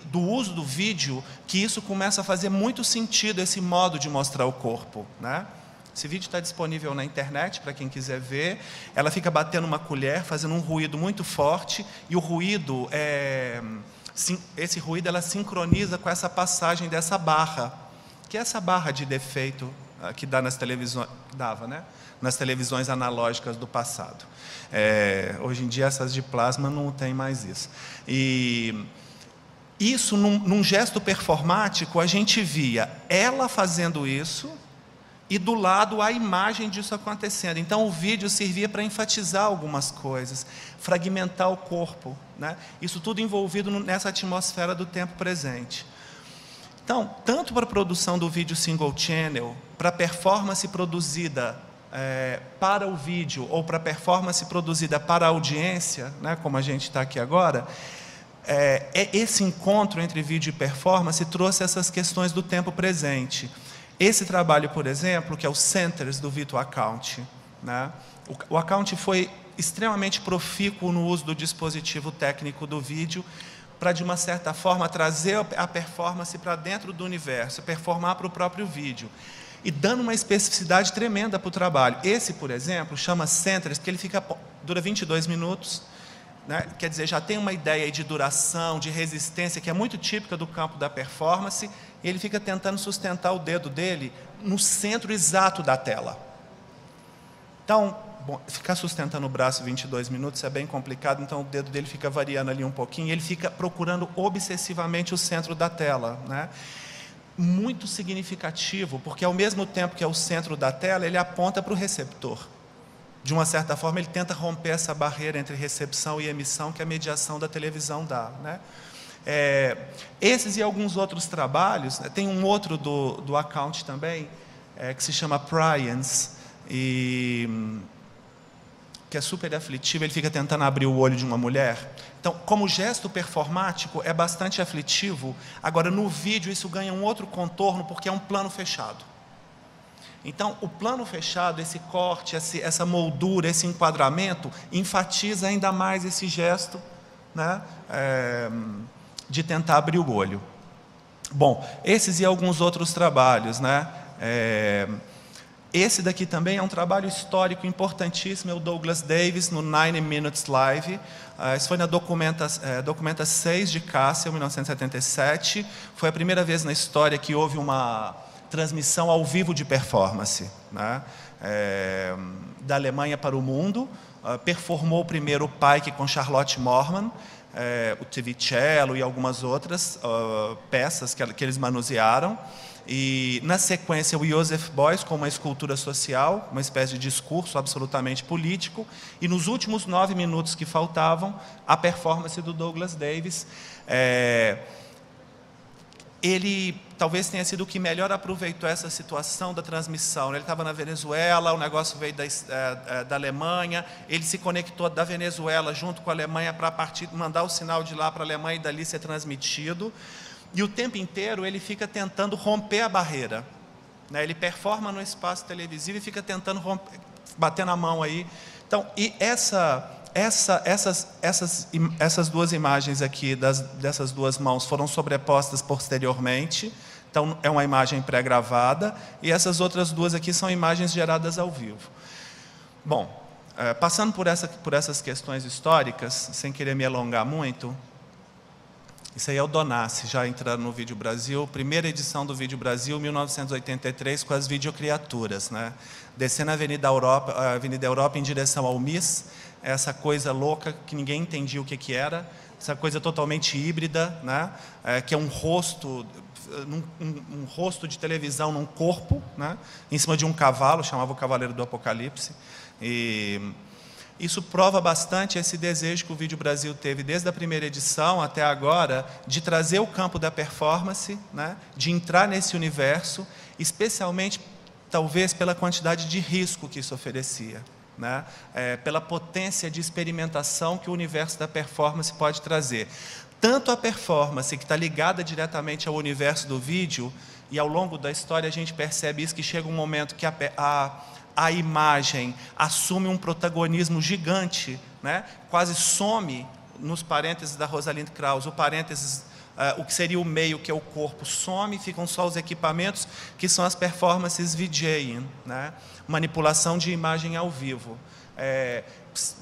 do uso do vídeo que isso começa a fazer muito sentido, esse modo de mostrar o corpo, né? Esse vídeo está disponível na internet para quem quiser ver. Ela fica batendo uma colher, fazendo um ruído muito forte, e o ruído, esse ruído ela sincroniza com essa passagem dessa barra, que é essa barra de defeito que dá nas televisões, dava, né? Nas televisões analógicas do passado. Hoje em dia essas de plasma não tem mais isso. E isso, num gesto performático, a gente via ela fazendo isso, e do lado a imagem disso acontecendo. Então o vídeo servia para enfatizar algumas coisas, fragmentar o corpo, né? Isso tudo envolvido nessa atmosfera do tempo presente. Então, tanto para a produção do vídeo single channel, para a performance produzida para o vídeo, ou para a performance produzida para a audiência, né, como a gente está aqui agora, esse encontro entre vídeo e performance trouxe essas questões do tempo presente. Esse trabalho, por exemplo, que é o Centers do Virtual Account, né? O Account foi extremamente profícuo no uso do dispositivo técnico do vídeo para, de uma certa forma, trazer a performance para dentro do universo, performar para o próprio vídeo, e dando uma especificidade tremenda para o trabalho. Esse, por exemplo, chama Centers, porque ele dura 22 minutos, né? Quer dizer, já tem uma ideia de duração, de resistência, que é muito típica do campo da performance, e ele fica tentando sustentar o dedo dele no centro exato da tela. Então, bom, ficar sustentando o braço 22 minutos é bem complicado, então o dedo dele fica variando ali um pouquinho, e ele fica procurando obsessivamente o centro da tela, né? Muito significativo, porque ao mesmo tempo que é o centro da tela, ele aponta para o receptor. De uma certa forma, ele tenta romper essa barreira entre recepção e emissão que a mediação da televisão dá, né? Esses e alguns outros trabalhos, né? Tem um outro do Account também, que se chama Priance, que é super aflitivo, ele fica tentando abrir o olho de uma mulher. Então, como gesto performático, é bastante aflitivo. Agora, no vídeo, isso ganha um outro contorno, porque é um plano fechado. Então, o plano fechado, esse corte, essa moldura, esse enquadramento, enfatiza ainda mais esse gesto, né, de tentar abrir o olho. Bom, esses e alguns outros trabalhos, né? Esse daqui também é um trabalho histórico importantíssimo, é o Douglas Davis, no 90 Minutes Live. Isso foi na Documenta 6 de Kassel, 1977. Foi a primeira vez na história que houve uma transmissão ao vivo de performance, né? Da Alemanha para o mundo. Performou primeiro o Pike com Charlotte Morman, o Tivicello e algumas outras peças que eles manusearam. E, na sequência, o Joseph Beuys com uma escultura social, uma espécie de discurso absolutamente político. E, nos últimos 9 minutos que faltavam, a performance do Douglas Davis. Ele talvez tenha sido o que melhor aproveitou essa situação da transmissão. Ele estava na Venezuela, o negócio veio da Alemanha, ele se conectou da Venezuela junto com a Alemanha para mandar o sinal de lá para a Alemanha e dali ser transmitido. E o tempo inteiro ele fica tentando romper a barreira, né? Ele performa no espaço televisivo e fica tentando romper, batendo a mão aí. Então, e essas duas imagens aqui, dessas duas mãos, foram sobrepostas posteriormente. Então, é uma imagem pré-gravada. E essas outras duas aqui são imagens geradas ao vivo. Bom, passando por essas questões históricas, sem querer me alongar muito, isso aí é o Donassi, já entrando no Vídeo Brasil, primeira edição do Vídeo Brasil, 1983, com as videocriaturas, né? Descendo a Avenida Europa em direção ao MIS, essa coisa louca que ninguém entendia o que era, essa coisa totalmente híbrida, né? Que é um rosto, um rosto de televisão num corpo, né? Em cima de um cavalo, chamava o Cavaleiro do Apocalipse. E isso prova bastante esse desejo que o Vídeo Brasil teve desde a primeira edição até agora, de trazer o campo da performance, né? De entrar nesse universo, especialmente, talvez, pela quantidade de risco que isso oferecia, né? Pela potência de experimentação que o universo da performance pode trazer. Tanto a performance, que está ligada diretamente ao universo do vídeo, e ao longo da história a gente percebe isso, que chega um momento que a imagem assume um protagonismo gigante, né? Quase some, nos parênteses da Rosalind Krauss, o parênteses, o que seria o meio, que é o corpo, some, ficam só os equipamentos, que são as performances VJing, né? Manipulação de imagem ao vivo.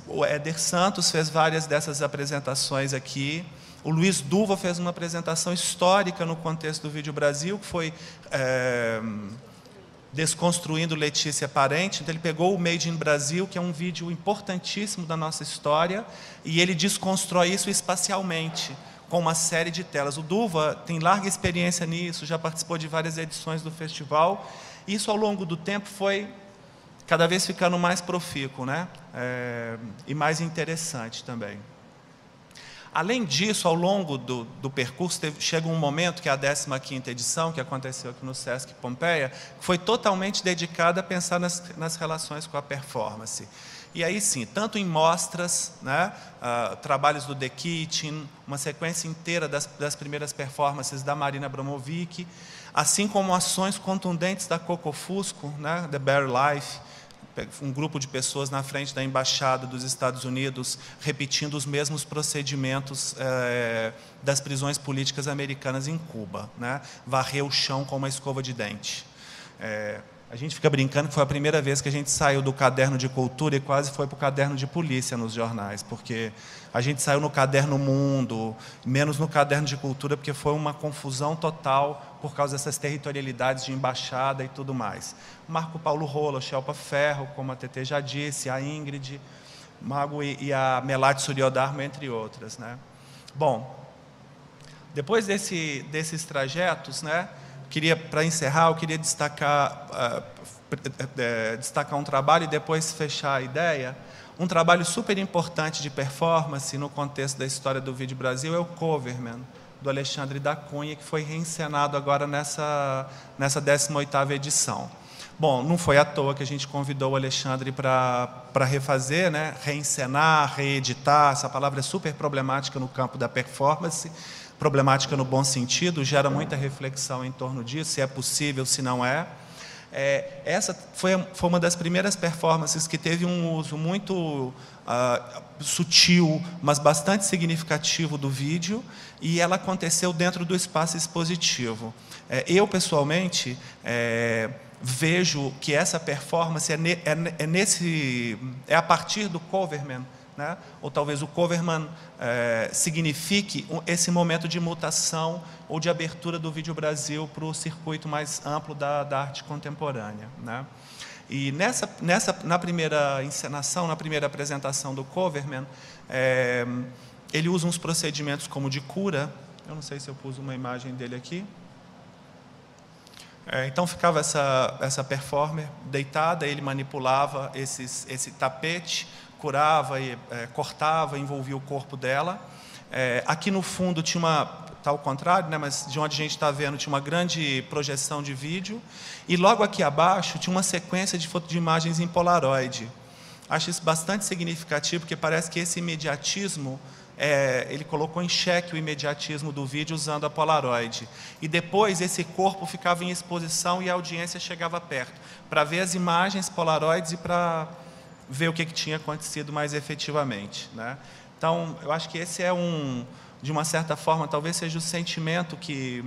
O Éder Santos fez várias dessas apresentações aqui. O Luiz Duva fez uma apresentação histórica no contexto do Vídeo Brasil, que foi Desconstruindo Letícia Parente. Então, ele pegou o Made in Brasil, que é um vídeo importantíssimo da nossa história, e ele desconstrói isso espacialmente, com uma série de telas. O Duva tem larga experiência nisso, já participou de várias edições do festival. Isso, ao longo do tempo, foi cada vez ficando mais profícuo, né? E mais interessante também. Além disso, ao longo do percurso, chega um momento, que é a 15ª edição, que aconteceu aqui no Sesc Pompeia, que foi totalmente dedicada a pensar nas relações com a performance. E aí sim, tanto em mostras, né, trabalhos do The Kitchen, uma sequência inteira das primeiras performances da Marina Abramovic, assim como ações contundentes da Coco Fusco, né, The Bare Life, um grupo de pessoas na frente da Embaixada dos Estados Unidos, repetindo os mesmos procedimentos das prisões políticas americanas em Cuba, né? Varrer o chão com uma escova de dente. A gente fica brincando que foi a primeira vez que a gente saiu do caderno de cultura e quase foi para o caderno de polícia nos jornais, porque a gente saiu no caderno Mundo, menos no caderno de cultura, porque foi uma confusão total por causa dessas territorialidades de embaixada e tudo mais. Marco Paulo Rola, Shelpa Ferro, como a TT já disse, a Ingrid Mago e a Melate Suryodarma, entre outras, né? Bom, depois desses trajetos, né, para encerrar, eu queria destacar um trabalho e depois fechar a ideia. Um trabalho super importante de performance no contexto da história do Vídeo Brasil é o Coverman, do Alexandre da Cunha, que foi reencenado agora nessa 18ª edição. Bom, não foi à toa que a gente convidou o Alexandre para refazer, né, reencenar, reeditar. Essa palavra é super problemática no campo da performance, problemática no bom sentido, gera muita reflexão em torno disso, se é possível, se não é. Essa foi uma das primeiras performances que teve um uso muito sutil, mas bastante significativo do vídeo, e ela aconteceu dentro do espaço expositivo. Eu, pessoalmente, vejo que essa performance é a partir do Coverman, né? Ou talvez o Coverman signifique esse momento de mutação ou de abertura do Vídeo Brasil para o circuito mais amplo da arte contemporânea, né? E na primeira encenação, na primeira apresentação do Coverman, ele usa uns procedimentos como de cura. Eu não sei se eu pus uma imagem dele aqui. Então ficava essa performer deitada, ele manipulava esse tapete, curava, cortava, envolvia o corpo dela. Aqui no fundo tinha está ao contrário, né, mas de onde a gente está vendo tinha uma grande projeção de vídeo, e logo aqui abaixo tinha uma sequência de imagens em Polaroid. Acho isso bastante significativo, porque parece que esse imediatismo, ele colocou em xeque o imediatismo do vídeo usando a Polaroid. E depois esse corpo ficava em exposição e a audiência chegava perto, para ver as imagens Polaroids e para ver o que tinha acontecido mais efetivamente, né? Então, eu acho que esse é de uma certa forma, talvez seja o sentimento que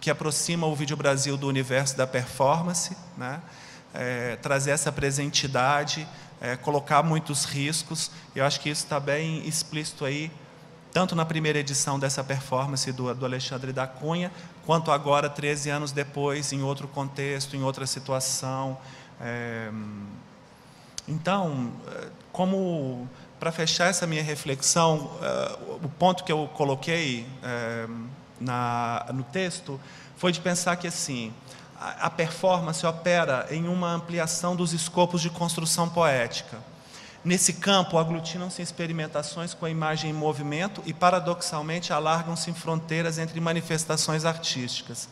aproxima o Vídeo Brasil do universo da performance, né? Trazer essa presentidade, colocar muitos riscos. Eu acho que isso está bem explícito aí, tanto na primeira edição dessa performance do Alexandre da Cunha, quanto agora, 13 anos depois, em outro contexto, em outra situação. Então, como para fechar essa minha reflexão, o ponto que eu coloquei no texto foi de pensar que assim, a performance opera em uma ampliação dos escopos de construção poética. Nesse campo, aglutinam-se experimentações com a imagem em movimento e, paradoxalmente, alargam-se fronteiras entre manifestações artísticas.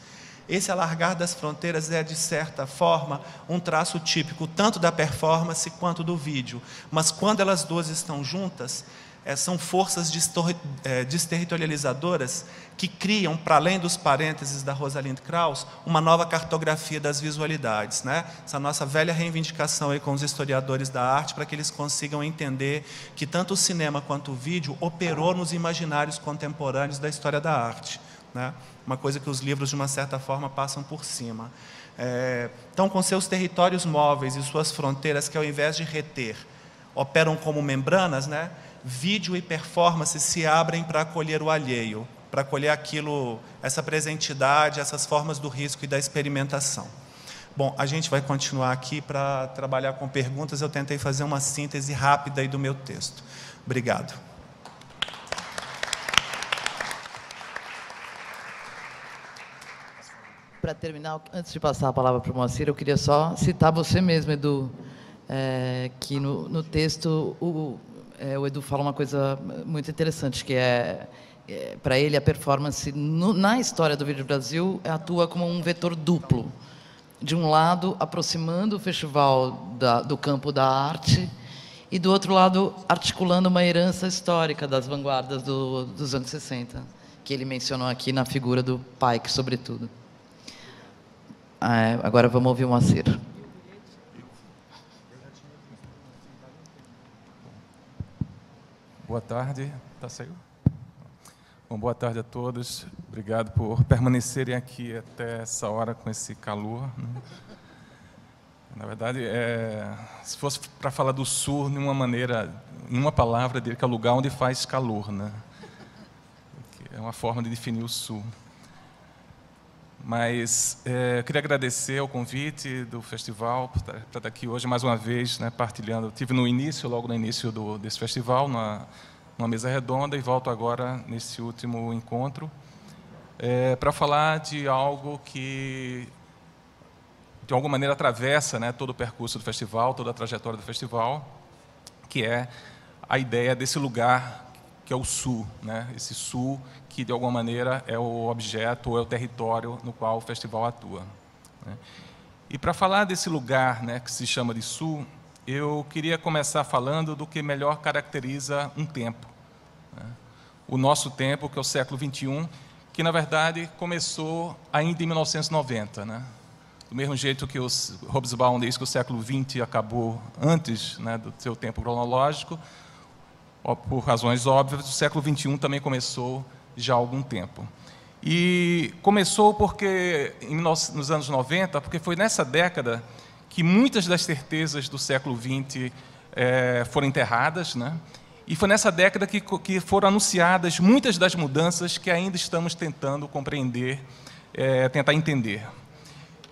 Esse alargar das fronteiras é, de certa forma, um traço típico tanto da performance quanto do vídeo. Mas, quando elas duas estão juntas, são forças desterritorializadoras que criam, para além dos parênteses da Rosalind Krauss, uma nova cartografia das visualidades, né? Essa nossa velha reivindicação aí com os historiadores da arte, para que eles consigam entender que tanto o cinema quanto o vídeo operou nos imaginários contemporâneos da história da arte, né? Uma coisa que os livros, de uma certa forma, passam por cima. Então, com seus territórios móveis e suas fronteiras, que ao invés de reter, operam como membranas, né? Vídeo e performance se abrem para acolher o alheio, para acolher aquilo, essa presentidade, essas formas do risco e da experimentação. Bom, a gente vai continuar aqui para trabalhar com perguntas. Eu tentei fazer uma síntese rápida aí do meu texto. Obrigado. Para terminar, antes de passar a palavra para o Moacir, eu queria só citar você mesmo, Edu, que no texto o Edu fala uma coisa muito interessante, que para ele, a performance na história do Vídeo Brasil atua como um vetor duplo. De um lado, aproximando o festival do campo da arte, e do outro lado, articulando uma herança histórica das vanguardas dos anos 60, que ele mencionou aqui na figura do Pike, sobretudo. Agora vamos ouvir o Moacir. Boa tarde. Saiu? Bom, boa tarde a todos. Obrigado por permanecerem aqui até essa hora com esse calor, né? Na verdade, se fosse para falar do Sul, em uma palavra, diria que é o lugar onde faz calor, né? É uma forma de definir o Sul. Mas eu queria agradecer o convite do festival para estar aqui hoje mais uma vez, né, partilhando. Estive logo no início desse festival, numa mesa redonda, e volto agora nesse último encontro para falar de algo que, de alguma maneira, atravessa, né, todo o percurso do festival, toda a trajetória do festival, que é a ideia desse lugar que é o Sul, né? Esse Sul que, de alguma maneira, é o objeto ou é o território no qual o festival atua, né? E para falar desse lugar, né, que se chama de Sul, eu queria começar falando do que melhor caracteriza um tempo, né? O nosso tempo, que é o século XXI, que, na verdade, começou ainda em 1990, né? Do mesmo jeito que o Hobsbawm diz que o século XX acabou antes, né, do seu tempo cronológico, por razões óbvias, o século XXI também começou já há algum tempo. E começou porque, nos anos 90, porque foi nessa década que muitas das certezas do século XX foram enterradas, né? E foi nessa década que foram anunciadas muitas das mudanças que ainda estamos tentando compreender, tentar entender.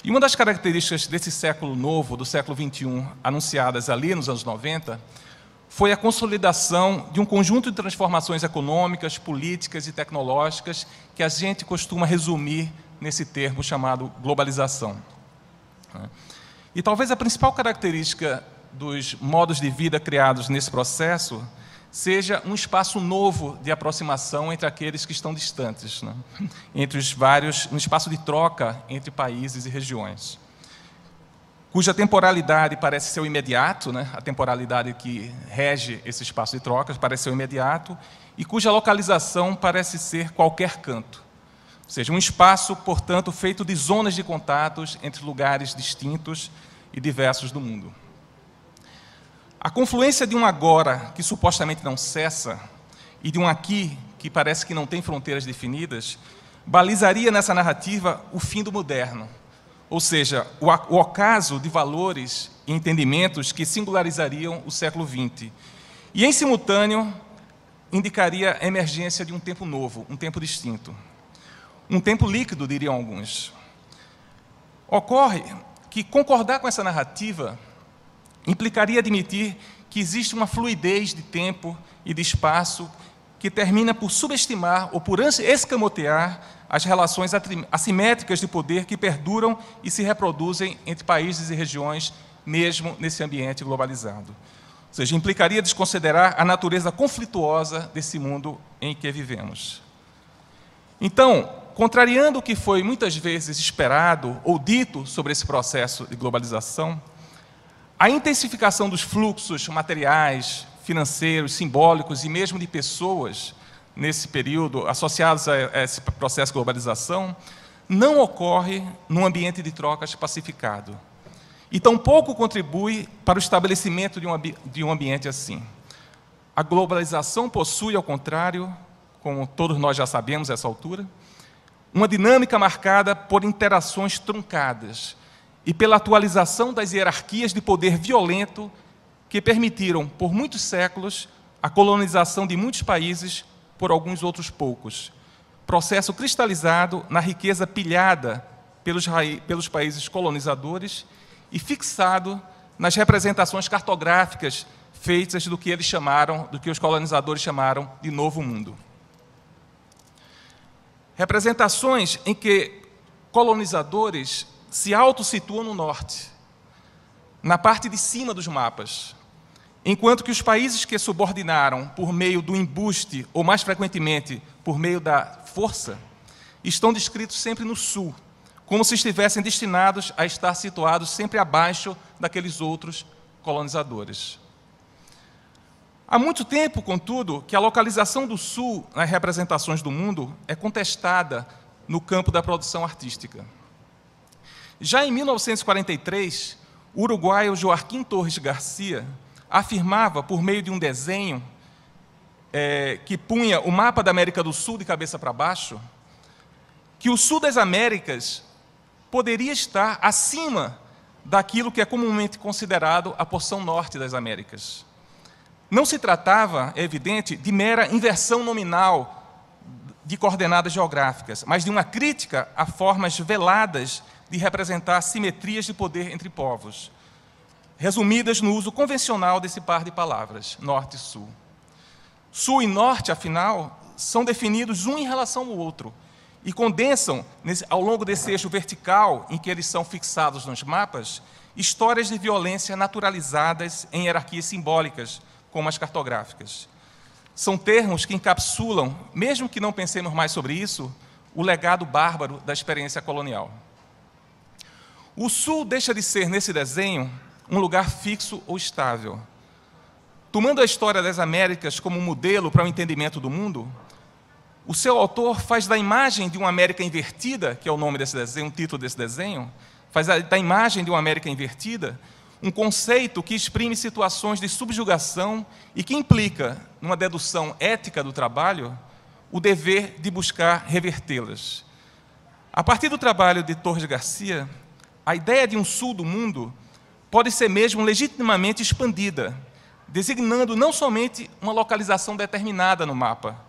E uma das características desse século novo, do século XXI, anunciadas ali nos anos 90, foi a consolidação de um conjunto de transformações econômicas, políticas e tecnológicas que a gente costuma resumir nesse termo chamado globalização. E talvez a principal característica dos modos de vida criados nesse processo seja um espaço novo de aproximação entre aqueles que estão distantes, né? Entre os vários, um espaço de troca entre países e regiões, cuja temporalidade parece ser o imediato, né? A temporalidade que rege esse espaço de trocas parece ser o imediato, e cuja localização parece ser qualquer canto. Ou seja, um espaço, portanto, feito de zonas de contatos entre lugares distintos e diversos do mundo. A confluência de um agora, que supostamente não cessa, e de um aqui, que parece que não tem fronteiras definidas, balizaria nessa narrativa o fim do moderno. Ou seja, o ocaso de valores e entendimentos que singularizariam o século XX. E, em simultâneo, indicaria a emergência de um tempo novo, um tempo distinto. Um tempo líquido, diriam alguns. Ocorre que concordar com essa narrativa implicaria admitir que existe uma fluidez de tempo e de espaço que termina por subestimar ou por escamotear as relações assimétricas de poder que perduram e se reproduzem entre países e regiões, mesmo nesse ambiente globalizado. Ou seja, implicaria desconsiderar a natureza conflituosa desse mundo em que vivemos. Então, contrariando o que foi muitas vezes esperado ou dito sobre esse processo de globalização, a intensificação dos fluxos materiais, financeiros, simbólicos e mesmo de pessoas nesse período associados a esse processo de globalização não ocorre num ambiente de trocas pacificado e tampouco contribui para o estabelecimento de um ambiente assim. A globalização possui, ao contrário, como todos nós já sabemos a essa altura, uma dinâmica marcada por interações truncadas e pela atualização das hierarquias de poder violento que permitiram, por muitos séculos, a colonização de muitos países por alguns outros poucos. Processo cristalizado na riqueza pilhada pelos países colonizadores e fixado nas representações cartográficas feitas do que os colonizadores chamaram de Novo Mundo. Representações em que colonizadores se auto-situam no norte, na parte de cima dos mapas, enquanto que os países que subordinaram por meio do embuste, ou mais frequentemente por meio da força, estão descritos sempre no sul, como se estivessem destinados a estar situados sempre abaixo daqueles outros colonizadores. Há muito tempo, contudo, que a localização do sul nas representações do mundo é contestada no campo da produção artística. Já em 1943, o uruguaio Joaquim Torres Garcia afirmava, por meio de um desenho que punha o mapa da América do Sul de cabeça para baixo, que o sul das Américas poderia estar acima daquilo que é comumente considerado a porção norte das Américas. Não se tratava, é evidente, de mera inversão nominal de coordenadas geográficas, mas de uma crítica a formas veladas de representar simetrias de poder entre povos, resumidas no uso convencional desse par de palavras, norte e sul. Sul e norte, afinal, são definidos um em relação ao outro e condensam, ao longo desse eixo vertical em que eles são fixados nos mapas, histórias de violência naturalizadas em hierarquias simbólicas, como as cartográficas. São termos que encapsulam, mesmo que não pensemos mais sobre isso, o legado bárbaro da experiência colonial. O sul deixa de ser, nesse desenho, um lugar fixo ou estável. Tomando a história das Américas como modelo para o entendimento do mundo, o seu autor faz da imagem de uma América invertida, que é o nome desse desenho, o título desse desenho, faz da imagem de uma América invertida um conceito que exprime situações de subjugação e que implica, numa dedução ética do trabalho, o dever de buscar revertê-las. A partir do trabalho de Torres Garcia, a ideia de um sul do mundo pode ser mesmo legitimamente expandida, designando não somente uma localização determinada no mapa,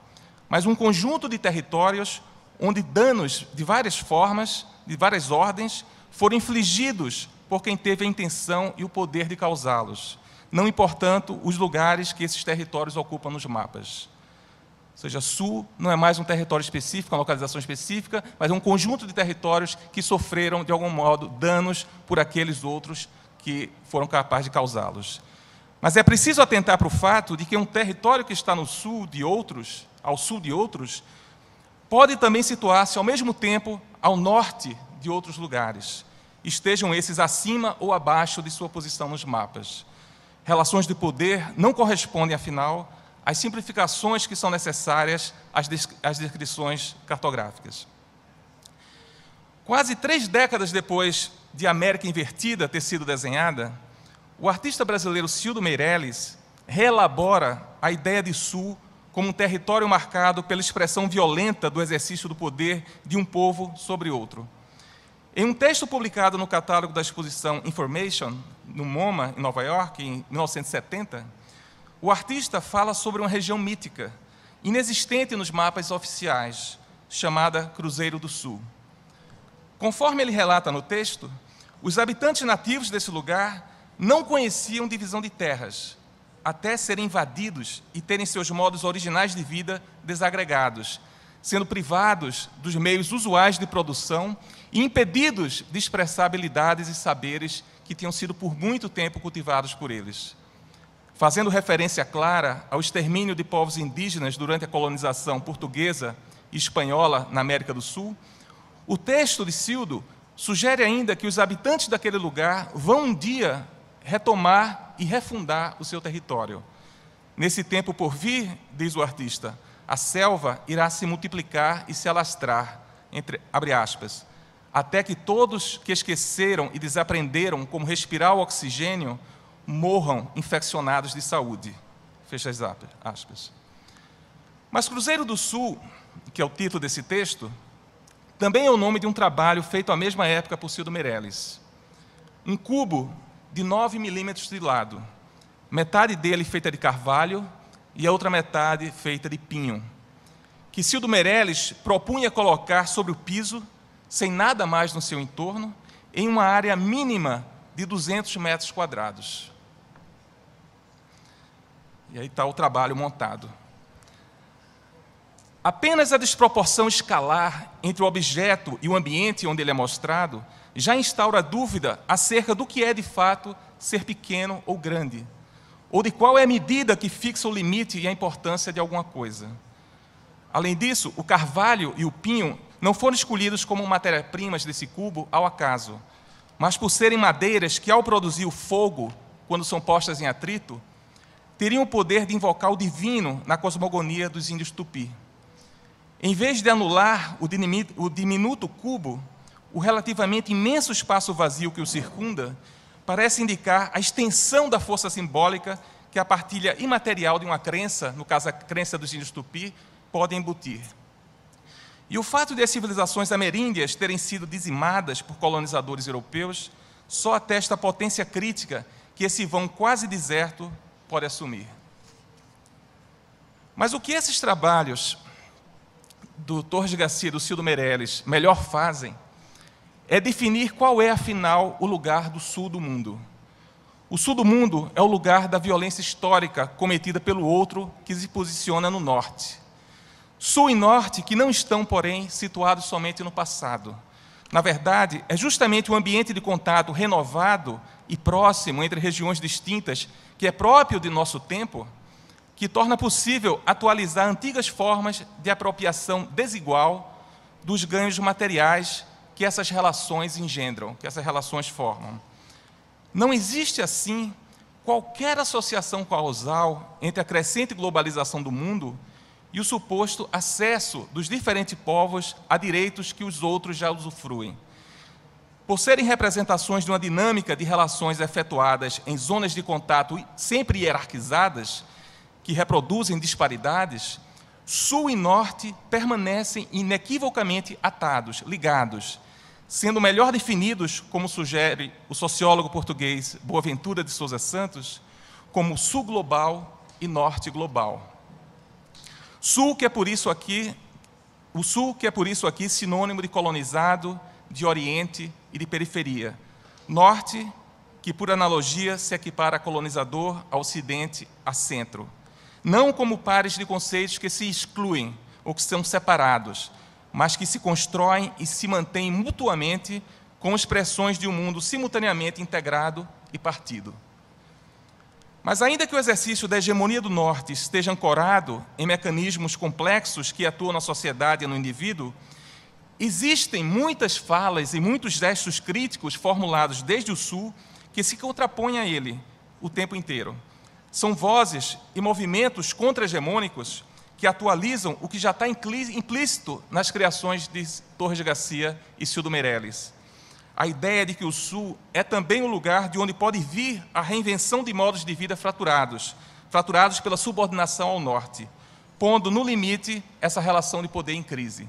mas um conjunto de territórios onde danos de várias formas, de várias ordens, foram infligidos por quem teve a intenção e o poder de causá-los, não importando os lugares que esses territórios ocupam nos mapas. Ou seja, sul não é mais um território específico, uma localização específica, mas é um conjunto de territórios que sofreram, de algum modo, danos por aqueles outros que foram capazes de causá-los. Mas é preciso atentar para o fato de que um território que está no sul de outros, ao sul de outros, pode também situar-se, ao mesmo tempo, ao norte de outros lugares, estejam esses acima ou abaixo de sua posição nos mapas. Relações de poder não correspondem, afinal, às simplificações que são necessárias às descrições cartográficas. Quase 3 décadas depois de América Invertida ter sido desenhada, o artista brasileiro Cildo Meirelles reelabora a ideia de sul como um território marcado pela expressão violenta do exercício do poder de um povo sobre outro. Em um texto publicado no catálogo da exposição Information, no MoMA, em Nova York, em 1970, o artista fala sobre uma região mítica, inexistente nos mapas oficiais, chamada Cruzeiro do Sul. Conforme ele relata no texto, os habitantes nativos desse lugar não conheciam divisão de terras, até serem invadidos e terem seus modos originais de vida desagregados, sendo privados dos meios usuais de produção e impedidos de expressar habilidades e saberes que tinham sido por muito tempo cultivados por eles. Fazendo referência clara ao extermínio de povos indígenas durante a colonização portuguesa e espanhola na América do Sul, o texto de Cildo sugere ainda que os habitantes daquele lugar vão um dia retomar e refundar o seu território. Nesse tempo por vir, diz o artista, a selva irá se multiplicar e se alastrar, abre aspas, até que todos que esqueceram e desaprenderam como respirar o oxigênio morram infeccionados de saúde. Fecha as aspas. Mas Cruzeiro do Sul, que é o título desse texto, também é o nome de um trabalho feito à mesma época por Cildo Meirelles. Um cubo de 9 milímetros de lado, metade dele feita de carvalho e a outra metade feita de pinho, que Cildo Meirelles propunha colocar sobre o piso, sem nada mais no seu entorno, em uma área mínima de 200 metros quadrados. E aí está o trabalho montado. Apenas a desproporção escalar entre o objeto e o ambiente onde ele é mostrado já instaura dúvida acerca do que é, de fato, ser pequeno ou grande, ou de qual é a medida que fixa o limite e a importância de alguma coisa. Além disso, o carvalho e o pinho não foram escolhidos como matéria-primas desse cubo ao acaso, mas por serem madeiras que, ao produzir o fogo, quando são postas em atrito, teriam o poder de invocar o divino na cosmogonia dos índios tupi. Em vez de anular o diminuto cubo, o relativamente imenso espaço vazio que o circunda parece indicar a extensão da força simbólica que a partilha imaterial de uma crença, no caso a crença dos índios tupi, pode embutir. E o fato de as civilizações ameríndias terem sido dizimadas por colonizadores europeus só atesta a potência crítica que esse vão quase deserto pode assumir. Mas o que esses trabalhos do Torres Garcia e do Cildo Meirelles melhor fazem é definir qual é, afinal, o lugar do sul do mundo. O sul do mundo é o lugar da violência histórica cometida pelo outro que se posiciona no norte. Sul e norte que não estão, porém, situados somente no passado. Na verdade, é justamente o ambiente de contato renovado e próximo entre regiões distintas, que é próprio de nosso tempo, que torna possível atualizar antigas formas de apropriação desigual dos ganhos materiais que essas relações engendram, que essas relações formam. Não existe, assim, qualquer associação causal entre a crescente globalização do mundo e o suposto acesso dos diferentes povos a direitos que os outros já usufruem. Por serem representações de uma dinâmica de relações efetuadas em zonas de contato sempre hierarquizadas, que reproduzem disparidades, sul e norte permanecem inequivocamente atados, ligados, sendo melhor definidos, como sugere o sociólogo português Boaventura de Sousa Santos, como sul global e norte global. O sul que é por isso aqui sinônimo de colonizado, de oriente e de periferia. Norte, que por analogia se equipara a colonizador, a ocidente, a centro. Não como pares de conceitos que se excluem ou que são separados, mas que se constroem e se mantêm mutuamente com expressões de um mundo simultaneamente integrado e partido. Mas ainda que o exercício da hegemonia do norte esteja ancorado em mecanismos complexos que atuam na sociedade e no indivíduo, existem muitas falas e muitos gestos críticos formulados desde o sul que se contrapõem a ele o tempo inteiro. São vozes e movimentos contra-hegemônicos que atualizam o que já está implícito nas criações de Torres Garcia e Cildo Meirelles. A ideia de que o sul é também o lugar de onde pode vir a reinvenção de modos de vida fraturados pela subordinação ao norte, pondo no limite essa relação de poder em crise.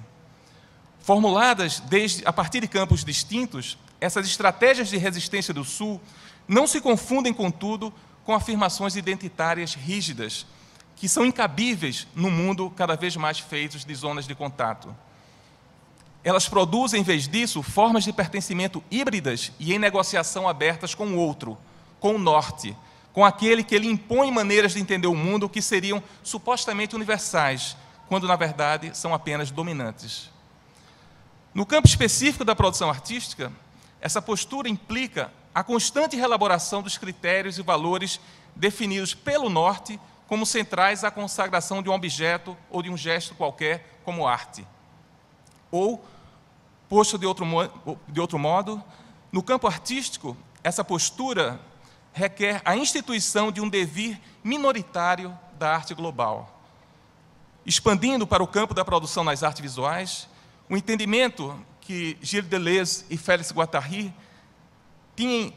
Formuladas a partir de campos distintos, essas estratégias de resistência do sul não se confundem, contudo, com afirmações identitárias rígidas, que são incabíveis no mundo cada vez mais feito de zonas de contato. Elas produzem, em vez disso, formas de pertencimento híbridas e em negociação abertas com o outro, com o norte, com aquele que ele impõe maneiras de entender o mundo que seriam supostamente universais, quando na verdade são apenas dominantes. No campo específico da produção artística, essa postura implica a constante reelaboração dos critérios e valores definidos pelo norte como centrais à consagração de um objeto ou de um gesto qualquer como arte. Ou, posto de outro modo, no campo artístico, essa postura requer a instituição de um devir minoritário da arte global. Expandindo para o campo da produção nas artes visuais, o entendimento que Gilles Deleuze e Félix Guattari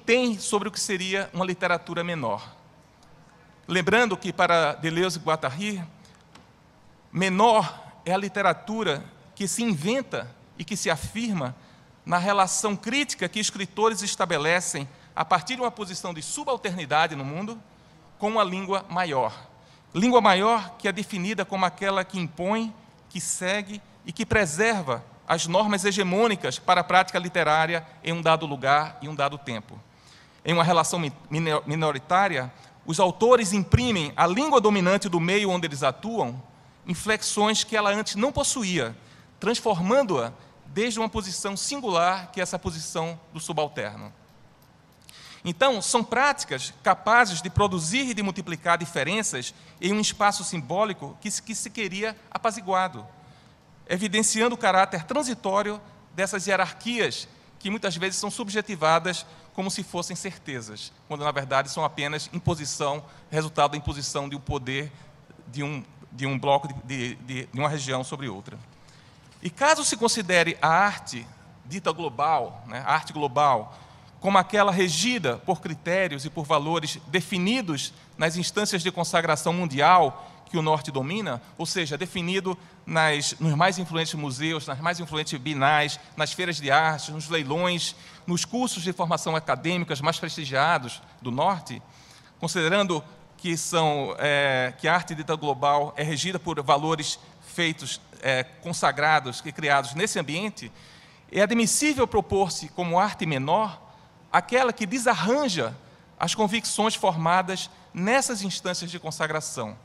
têm sobre o que seria uma literatura menor. Lembrando que, para Deleuze e Guattari, menor é a literatura que se inventa e que se afirma na relação crítica que escritores estabelecem a partir de uma posição de subalternidade no mundo com uma língua maior. Língua maior que é definida como aquela que impõe, que segue e que preserva as normas hegemônicas para a prática literária em um dado lugar e um dado tempo. Em uma relação minoritária, os autores imprimem à língua dominante do meio onde eles atuam inflexões que ela antes não possuía, transformando-a desde uma posição singular, que é essa posição do subalterno. Então, são práticas capazes de produzir e de multiplicar diferenças em um espaço simbólico que se queria apaziguado, evidenciando o caráter transitório dessas hierarquias que muitas vezes são subjetivadas como se fossem certezas, quando na verdade são apenas imposição, resultado da imposição de um poder de um bloco, de uma região sobre outra. E caso se considere a arte dita global, a arte global, como aquela regida por critérios e por valores definidos nas instâncias de consagração mundial que o norte domina, ou seja, definido nos mais influentes museus, nas mais influentes bienais, nas feiras de arte, nos leilões, nos cursos de formação acadêmicas mais prestigiados do norte, considerando que a arte dita global é regida por valores feitos, consagrados e criados nesse ambiente, é admissível propor-se como arte menor aquela que desarranja as convicções formadas nessas instâncias de consagração,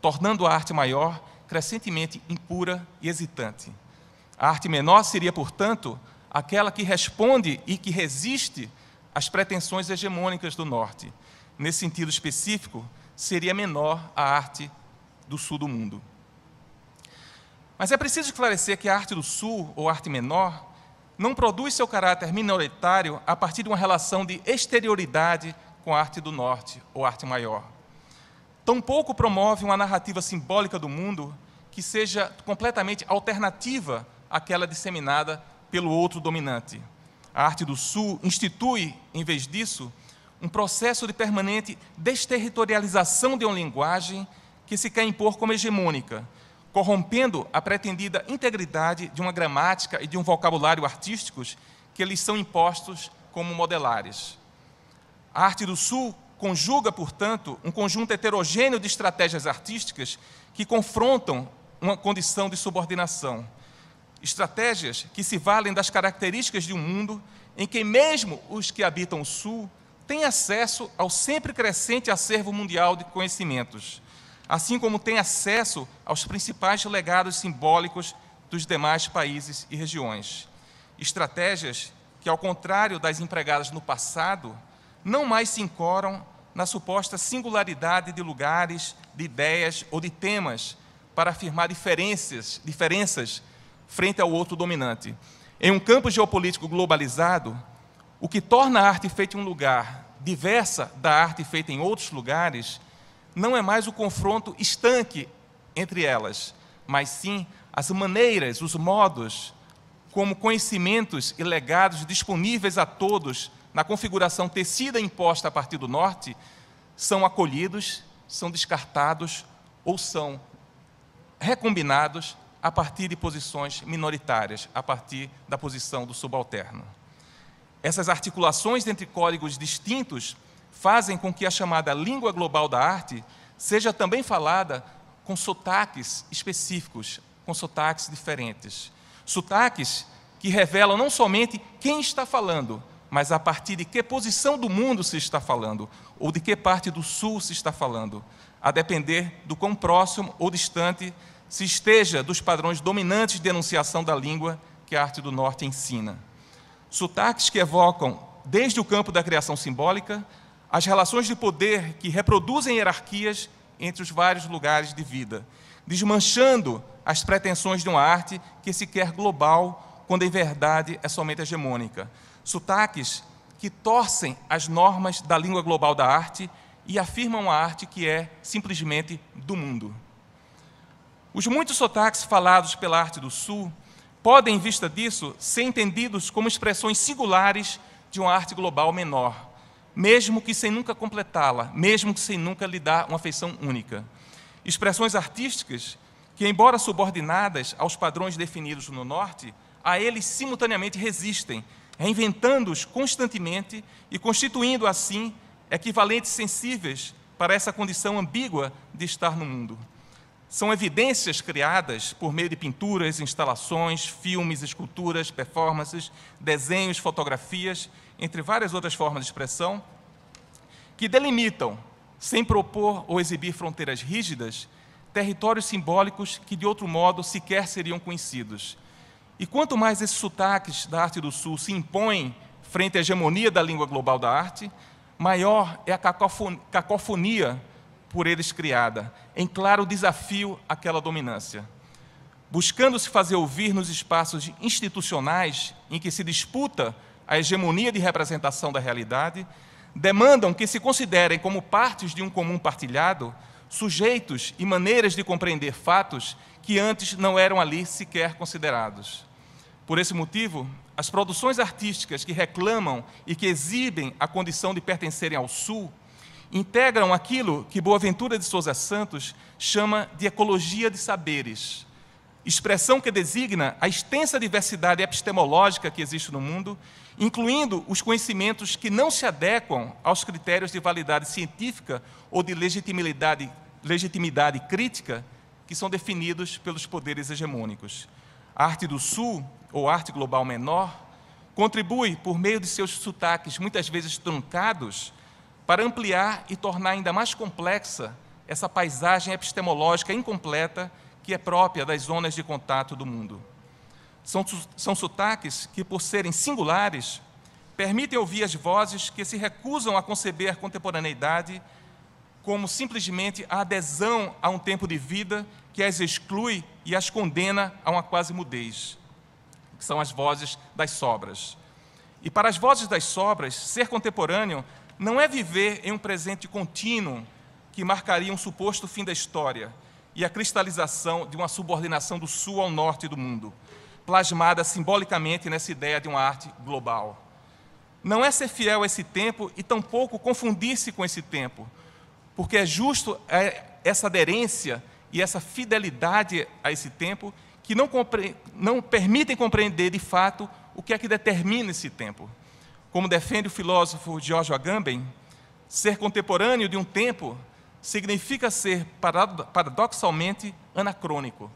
tornando a arte maior crescentemente impura e hesitante. A arte menor seria, portanto, aquela que responde e que resiste às pretensões hegemônicas do norte. Nesse sentido específico, seria menor a arte do sul do mundo. Mas é preciso esclarecer que a arte do sul, ou arte menor, não produz seu caráter minoritário a partir de uma relação de exterioridade com a arte do norte, ou arte maior. Tampouco promove uma narrativa simbólica do mundo que seja completamente alternativa àquela disseminada pelo outro dominante. A arte do sul institui, em vez disso, um processo de permanente desterritorialização de uma linguagem que se quer impor como hegemônica, corrompendo a pretendida integridade de uma gramática e de um vocabulário artísticos que lhes são impostos como modelares. A arte do sul conjuga, portanto, um conjunto heterogêneo de estratégias artísticas que confrontam uma condição de subordinação. Estratégias que se valem das características de um mundo em que mesmo os que habitam o sul têm acesso ao sempre crescente acervo mundial de conhecimentos, assim como têm acesso aos principais legados simbólicos dos demais países e regiões. Estratégias que, ao contrário das empregadas no passado, não mais se encoram na suposta singularidade de lugares, de ideias ou de temas para afirmar diferenças frente ao outro dominante. Em um campo geopolítico globalizado, o que torna a arte feita em um lugar diversa da arte feita em outros lugares não é mais o confronto estanque entre elas, mas sim as maneiras, os modos, como conhecimentos e legados disponíveis a todos na configuração tecida e imposta a partir do norte, são acolhidos, são descartados ou são recombinados a partir de posições minoritárias, a partir da posição do subalterno. Essas articulações entre códigos distintos fazem com que a chamada língua global da arte seja também falada com sotaques específicos, com sotaques diferentes. Sotaques que revelam não somente quem está falando, mas a partir de que posição do mundo se está falando, ou de que parte do sul se está falando, a depender do quão próximo ou distante se esteja dos padrões dominantes de enunciação da língua que a arte do norte ensina. Sotaques que evocam, desde o campo da criação simbólica, as relações de poder que reproduzem hierarquias entre os vários lugares de vida, desmanchando as pretensões de uma arte que se quer global, quando em verdade é somente hegemônica. Sotaques que torcem as normas da língua global da arte e afirmam a arte que é simplesmente do mundo. Os muitos sotaques falados pela arte do Sul podem, em vista disso, ser entendidos como expressões singulares de uma arte global menor, mesmo que sem nunca completá-la, mesmo que sem nunca lhe dar uma feição única. Expressões artísticas que, embora subordinadas aos padrões definidos no Norte, a eles simultaneamente resistem, reinventando-os constantemente e constituindo, assim, equivalentes sensíveis para essa condição ambígua de estar no mundo. São evidências criadas por meio de pinturas, instalações, filmes, esculturas, performances, desenhos, fotografias, entre várias outras formas de expressão, que delimitam, sem propor ou exibir fronteiras rígidas, territórios simbólicos que, de outro modo, sequer seriam conhecidos. E quanto mais esses sotaques da arte do Sul se impõem frente à hegemonia da língua global da arte, maior é a cacofonia por eles criada, em claro desafio àquela dominância. Buscando se fazer ouvir nos espaços institucionais em que se disputa a hegemonia de representação da realidade, demandam que se considerem como partes de um comum partilhado, sujeitos e maneiras de compreender fatos que antes não eram ali sequer considerados. Por esse motivo, as produções artísticas que reclamam e que exibem a condição de pertencerem ao Sul integram aquilo que Boaventura de Sousa Santos chama de ecologia de saberes, expressão que designa a extensa diversidade epistemológica que existe no mundo, incluindo os conhecimentos que não se adequam aos critérios de validade científica ou de legitimidade crítica que são definidos pelos poderes hegemônicos. A arte do Sul, ou arte global menor, contribui, por meio de seus sotaques muitas vezes truncados, para ampliar e tornar ainda mais complexa essa paisagem epistemológica incompleta que é própria das zonas de contato do mundo. São sotaques que, por serem singulares, permitem ouvir as vozes que se recusam a conceber a contemporaneidade como simplesmente a adesão a um tempo de vida que as exclui e as condena a uma quase mudez, que são as vozes das sobras. E para as vozes das sobras, ser contemporâneo não é viver em um presente contínuo que marcaria um suposto fim da história e a cristalização de uma subordinação do Sul ao Norte do mundo, plasmada simbolicamente nessa ideia de uma arte global. Não é ser fiel a esse tempo e tampouco confundir-se com esse tempo, porque é justo essa aderência e essa fidelidade a esse tempo que não permitem compreender de fato o que é que determina esse tempo. Como defende o filósofo Giorgio Agamben, ser contemporâneo de um tempo significa ser, paradoxalmente, anacrônico,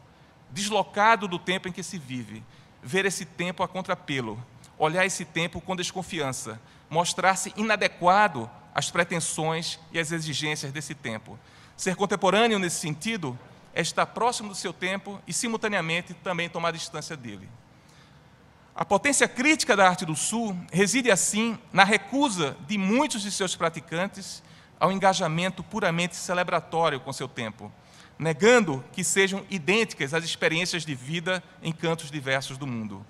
deslocado do tempo em que se vive, ver esse tempo a contrapelo, olhar esse tempo com desconfiança, mostrar-se inadequado às pretensões e às exigências desse tempo. Ser contemporâneo, nesse sentido, é estar próximo do seu tempo e, simultaneamente, também tomar distância dele. A potência crítica da arte do Sul reside, assim, na recusa de muitos de seus praticantes ao engajamento puramente celebratório com seu tempo, negando que sejam idênticas às experiências de vida em cantos diversos do mundo.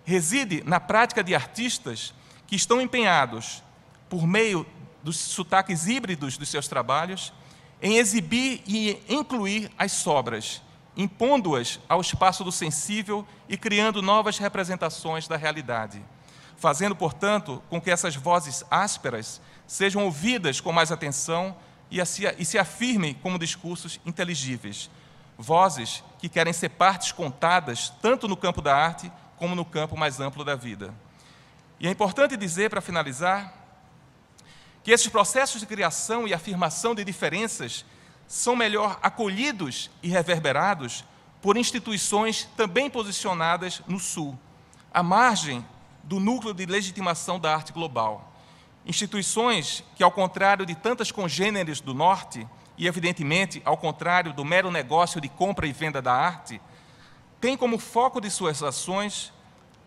Reside na prática de artistas que estão empenhados, por meio dos sotaques híbridos dos seus trabalhos, em exibir e incluir as sobras, impondo-as ao espaço do sensível e criando novas representações da realidade, fazendo, portanto, com que essas vozes ásperas sejam ouvidas com mais atenção e se afirmem como discursos inteligíveis, vozes que querem ser partes contadas tanto no campo da arte como no campo mais amplo da vida. E é importante dizer, para finalizar, que esses processos de criação e afirmação de diferenças são melhor acolhidos e reverberados por instituições também posicionadas no Sul, à margem do núcleo de legitimação da arte global. Instituições que, ao contrário de tantas congêneres do Norte, e, evidentemente, ao contrário do mero negócio de compra e venda da arte, têm como foco de suas ações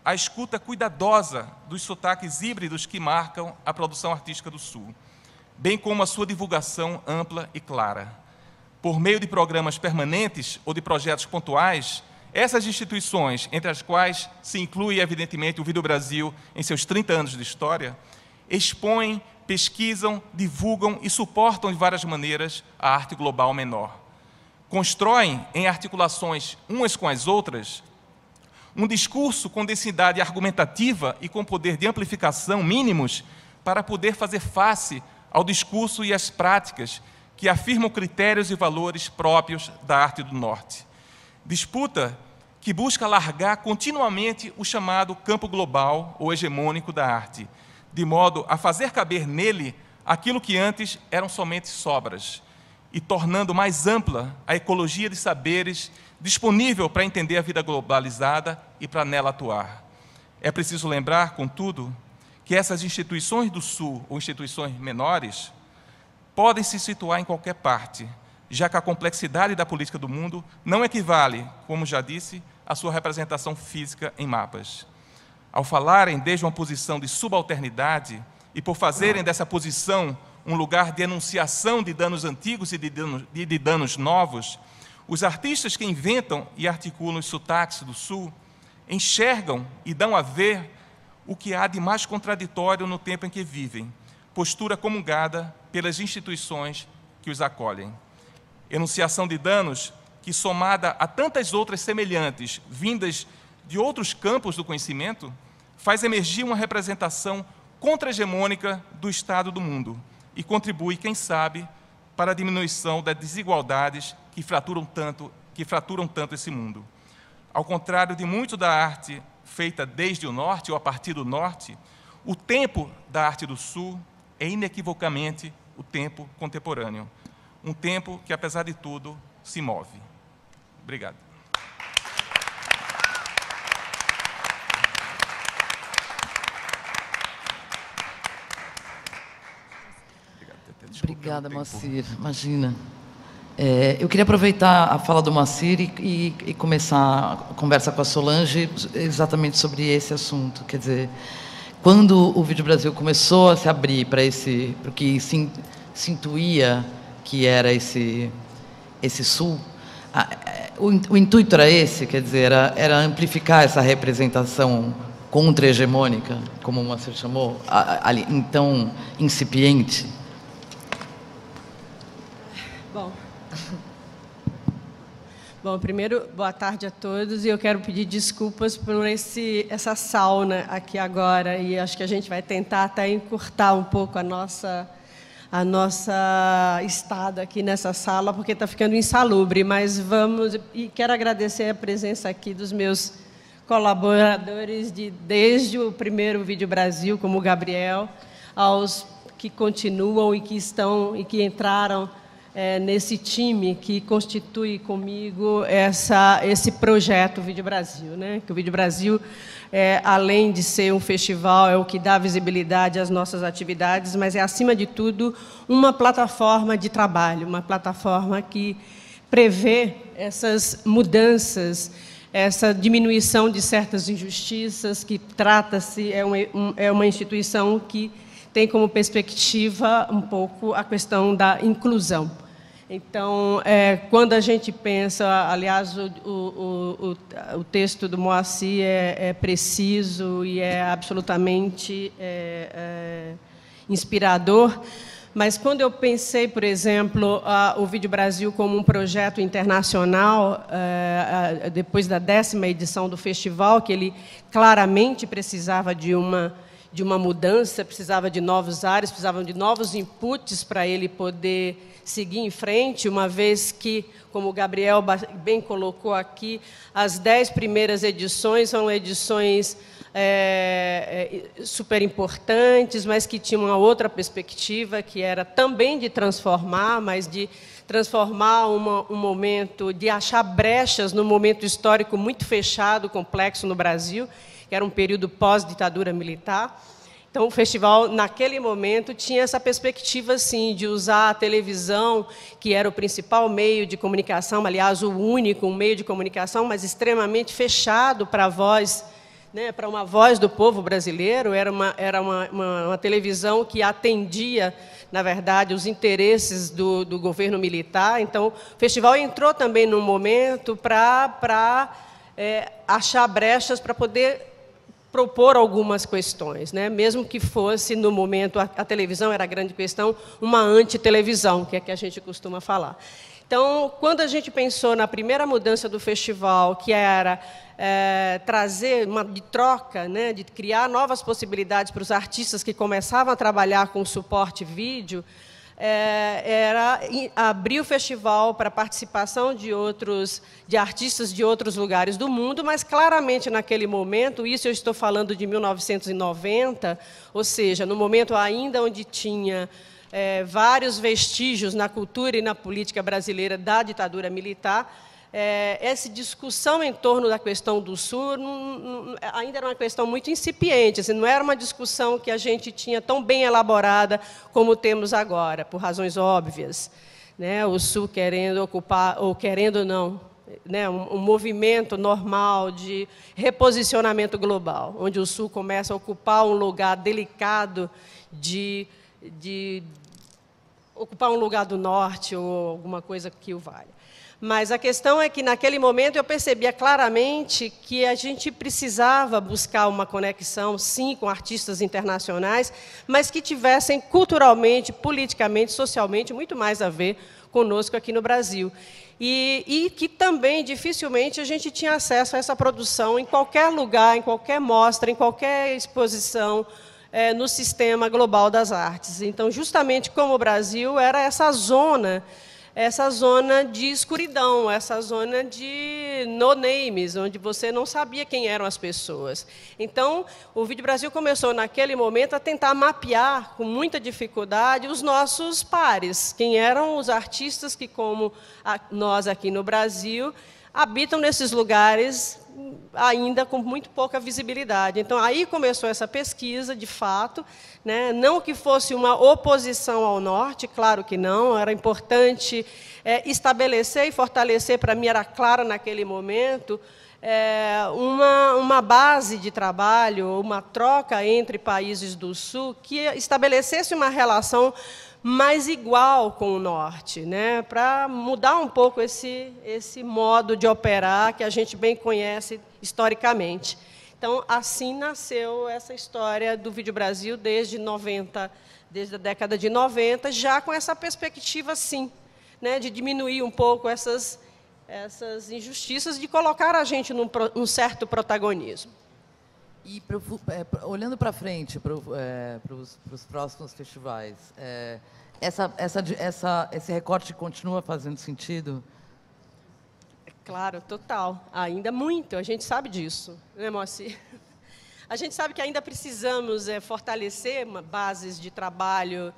a escuta cuidadosa dos sotaques híbridos que marcam a produção artística do Sul, bem como a sua divulgação ampla e clara. Por meio de programas permanentes ou de projetos pontuais, essas instituições, entre as quais se inclui, evidentemente, o Vídeo Brasil em seus 30 anos de história, expõem, pesquisam, divulgam e suportam de várias maneiras a arte global menor. Constroem, em articulações umas com as outras, um discurso com densidade argumentativa e com poder de amplificação mínimos para poder fazer face ao discurso e às práticas que afirmam critérios e valores próprios da arte do Norte. Disputa que busca alargar continuamente o chamado campo global ou hegemônico da arte, de modo a fazer caber nele aquilo que antes eram somente sobras, e tornando mais ampla a ecologia de saberes disponível para entender a vida globalizada e para nela atuar. É preciso lembrar, contudo, que essas instituições do Sul, ou instituições menores, podem se situar em qualquer parte, já que a complexidade da política do mundo não equivale, como já disse, à sua representação física em mapas. Ao falarem desde uma posição de subalternidade e por fazerem dessa posição um lugar de enunciação de danos antigos e de danos novos, os artistas que inventam e articulam os sotaques do Sul enxergam e dão a ver o que há de mais contraditório no tempo em que vivem, postura comungada pelas instituições que os acolhem. Enunciação de danos que, somada a tantas outras semelhantes, vindas de outros campos do conhecimento, faz emergir uma representação contra-hegemônica do estado do mundo e contribui, quem sabe, para a diminuição das desigualdades que fraturam tanto esse mundo. Ao contrário de muito da arte feita desde o Norte ou a partir do Norte, o tempo da arte do Sul é inequivocamente o tempo contemporâneo. Um tempo que, apesar de tudo, se move. Obrigado. Obrigada, Moacir. Imagina. Eu queria aproveitar a fala do Moacir e começar a conversa com a Solange exatamente sobre esse assunto. Quer dizer, quando o Vídeo Brasil começou a se abrir para o que se intuía que era esse Sul, o intuito era esse, quer dizer, era amplificar essa representação contra-hegemônica, como o Moacir chamou, ali, então incipiente. Bom, primeiro, boa tarde a todos, e eu quero pedir desculpas por essa sauna aqui agora, e acho que a gente vai tentar até encurtar um pouco a nossa estada aqui nessa sala, porque está ficando insalubre, mas vamos, e quero agradecer a presença aqui dos meus colaboradores desde o primeiro Vídeo Brasil, como o Gabriel, aos que continuam e que estão e que entraram nesse time que constitui comigo esse projeto Vídeo Brasil, né? Que o Vídeo Brasil, além de ser um festival, é o que dá visibilidade às nossas atividades, mas é, acima de tudo, uma plataforma de trabalho, uma plataforma que prevê essas mudanças, essa diminuição de certas injustiças, que trata-se, é uma instituição que tem como perspectiva um pouco a questão da inclusão. Então, quando a gente pensa, aliás, o texto do Moacir é preciso e é absolutamente inspirador, mas quando eu pensei, por exemplo, o Vídeo Brasil como um projeto internacional, depois da 10ª edição do festival, que ele claramente precisava de uma mudança, precisava de novos ares, precisava de novos inputs para ele poder seguir em frente, uma vez que, como o Gabriel bem colocou aqui, as 10 primeiras edições são edições super importantes, mas que tinham uma outra perspectiva, que era também de transformar, mas de transformar um momento, de achar brechas num momento histórico muito fechado, complexo no Brasil, que era um período pós-ditadura militar. Então, o festival, naquele momento, tinha essa perspectiva, sim, de usar a televisão, que era o principal meio de comunicação, aliás, o único meio de comunicação, mas extremamente fechado para a voz, né, para uma voz do povo brasileiro. Era uma televisão que atendia, na verdade, os interesses do governo militar. Então, o festival entrou também num momento para achar brechas para poder propor algumas questões, né? Mesmo que fosse, no momento, a televisão era a grande questão, uma antitelevisão, que é que a gente costuma falar. Então, quando a gente pensou na primeira mudança do festival, que era trazer de troca, né, de criar novas possibilidades para os artistas que começavam a trabalhar com suporte vídeo, era abrir o festival para a participação de artistas de outros lugares do mundo, mas claramente naquele momento, isso eu estou falando de 1990, ou seja, no momento ainda onde tinha vários vestígios na cultura e na política brasileira da ditadura militar, essa discussão em torno da questão do Sul ainda era uma questão muito incipiente, assim, não era uma discussão que a gente tinha tão bem elaborada como temos agora, por razões óbvias, né? O Sul querendo ocupar, ou querendo não, né? Um movimento normal de reposicionamento global, onde o Sul começa a ocupar um lugar delicado de ocupar um lugar do Norte ou alguma coisa que o valha. Mas a questão é que, naquele momento, eu percebia claramente que a gente precisava buscar uma conexão, sim, com artistas internacionais, mas que tivessem culturalmente, politicamente, socialmente, muito mais a ver conosco aqui no Brasil. E que também, dificilmente, a gente tinha acesso a essa produção em qualquer lugar, em qualquer mostra, em qualquer exposição, no sistema global das artes. Então, justamente como o Brasil era essa zona de escuridão, essa zona de no-names, onde você não sabia quem eram as pessoas. Então, o Vídeo Brasil começou, naquele momento, a tentar mapear, com muita dificuldade, os nossos pares, quem eram os artistas que, como nós aqui no Brasil, habitam nesses lugares ainda com muito pouca visibilidade. Então, aí começou essa pesquisa, de fato, né? Não que fosse uma oposição ao Norte, claro que não, era importante estabelecer e fortalecer, para mim era claro naquele momento, uma base de trabalho, uma troca entre países do Sul que estabelecesse uma relação mais igual com o Norte, né, para mudar um pouco esse modo de operar que a gente bem conhece historicamente. Então, assim nasceu essa história do Vídeo Brasil desde a década de 90, já com essa perspectiva, sim, né, de diminuir um pouco essas injustiças, de colocar a gente num certo protagonismo. E olhando para frente, para os próximos festivais, esse recorte continua fazendo sentido? Claro, total. Ainda muito, a gente sabe disso, né, Moacir? A gente sabe que ainda precisamos fortalecer bases de trabalho,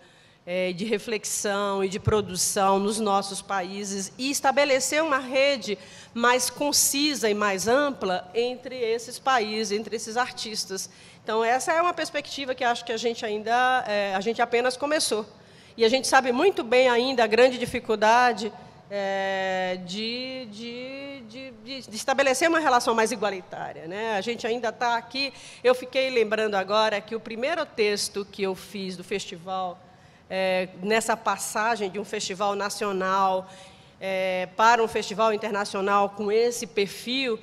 de reflexão e de produção nos nossos países e estabelecer uma rede mais concisa e mais ampla entre esses países, entre esses artistas. Então, essa é uma perspectiva que acho que a gente apenas começou. E a gente sabe muito bem ainda a grande dificuldade de estabelecer uma relação mais igualitária, né? A gente ainda está aqui. Eu fiquei lembrando agora que o primeiro texto que eu fiz do festival, nessa passagem de um festival nacional para um festival internacional com esse perfil,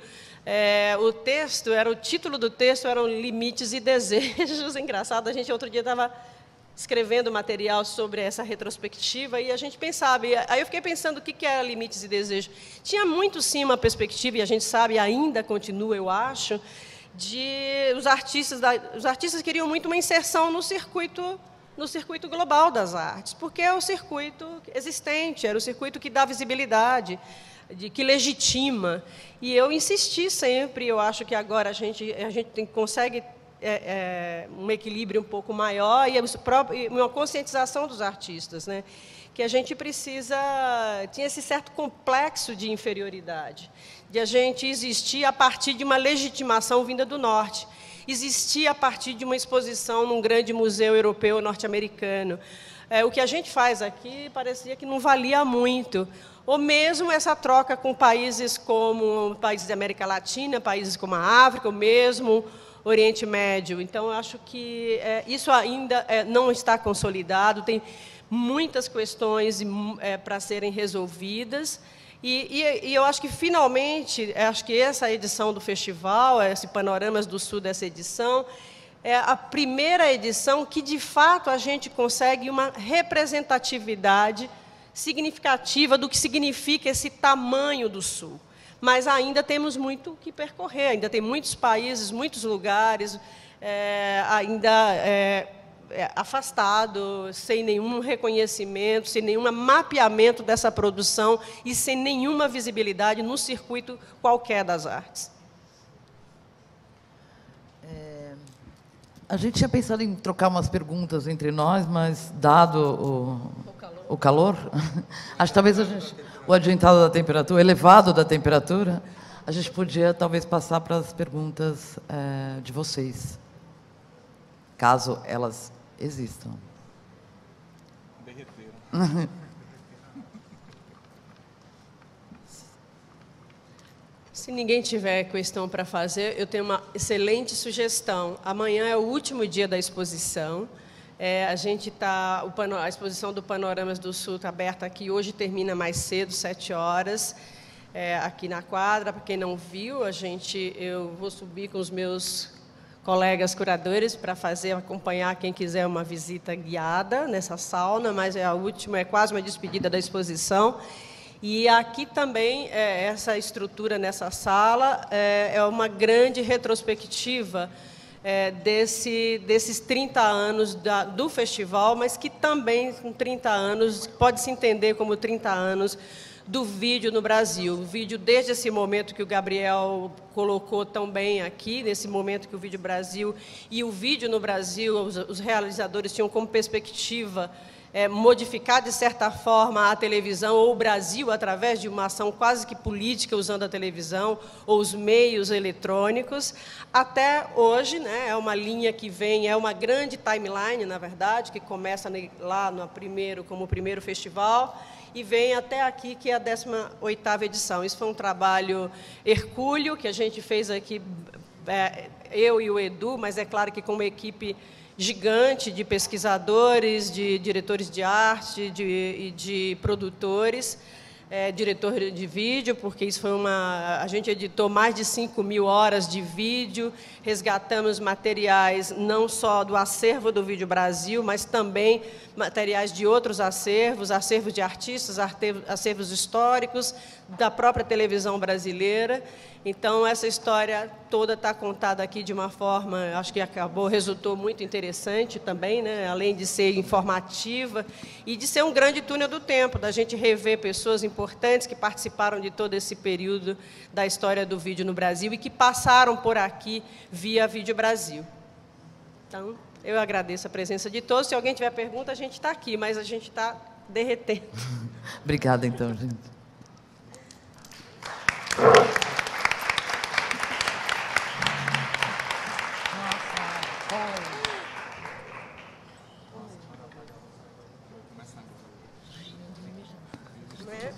o título do texto eram Limites e Desejos. Engraçado, a gente outro dia estava escrevendo material sobre essa retrospectiva e a gente pensava, aí eu fiquei pensando o que era Limites e Desejos. Tinha muito, sim, uma perspectiva, e a gente sabe, ainda continua, eu acho, os artistas queriam muito uma inserção no circuito global das artes, porque é o circuito existente, era o circuito que dá visibilidade, que legitima. E eu insisti sempre, eu acho que agora a gente consegue um equilíbrio um pouco maior e uma conscientização dos artistas, né? que a gente tinha esse certo complexo de inferioridade, de a gente existir a partir de uma legitimação vinda do Norte, existir a partir de uma exposição num grande museu europeu norte-americano. O que a gente faz aqui parecia que não valia muito, ou mesmo essa troca com países como países da América Latina, países como a África, ou mesmo Oriente Médio. Então, eu acho que isso ainda não está consolidado, tem muitas questões para serem resolvidas, e eu acho que, finalmente, acho que essa edição do festival, esse Panoramas do Sul dessa edição, é a primeira edição que, de fato, a gente consegue uma representatividade significativa do que significa esse tamanho do Sul. Mas ainda temos muito que percorrer, ainda tem muitos países, muitos lugares ainda afastados, sem nenhum reconhecimento, sem nenhum mapeamento dessa produção e sem nenhuma visibilidade no circuito qualquer das artes. A gente tinha pensado em trocar umas perguntas entre nós, mas, dado o calor, acho que talvez o adiantado da temperatura, o elevado da temperatura, a gente podia talvez passar para as perguntas de vocês, caso elas existam. Derreteram. Se ninguém tiver questão para fazer, eu tenho uma excelente sugestão. Amanhã é o último dia da exposição. A exposição do Panoramas do Sul está aberta aqui. Hoje termina mais cedo, 7 horas, aqui na quadra. Para quem não viu, eu vou subir com os meus colegas curadores para acompanhar quem quiser uma visita guiada nessa sauna, mas é quase uma despedida da exposição. E aqui também, essa estrutura nessa sala é uma grande retrospectiva desses 30 anos do festival, mas que também, com 30 anos, pode-se entender como 30 anos do vídeo no Brasil. O vídeo, desde esse momento que o Gabriel colocou tão bem aqui, nesse momento que o Vídeo Brasil e o vídeo no Brasil, os realizadores tinham como perspectiva modificar, de certa forma, a televisão ou o Brasil através de uma ação quase que política, usando a televisão ou os meios eletrônicos, até hoje, né, é uma linha que vem, é uma grande timeline, na verdade, que começa lá como o primeiro festival e vem até aqui, que é a 18ª edição. Isso foi um trabalho hercúleo que a gente fez aqui, eu e o Edu, mas é claro que com uma equipe gigante de pesquisadores, de diretores de arte e de produtores, diretor de vídeo, porque isso foi a gente editou mais de 5.000 horas de vídeo, resgatamos materiais não só do acervo do Vídeo Brasil, mas também materiais de outros acervos de artistas, acervos históricos, da própria televisão brasileira. Então, essa história toda está contada aqui de uma forma, acho que resultou muito interessante também, né? Além de ser informativa e de ser um grande túnel do tempo, da gente rever pessoas importantes que participaram de todo esse período da história do vídeo no Brasil e que passaram por aqui via Vídeo Brasil. Então, eu agradeço a presença de todos. Se alguém tiver pergunta, a gente está aqui, mas a gente está derretendo. Obrigada, então, gente. Não é?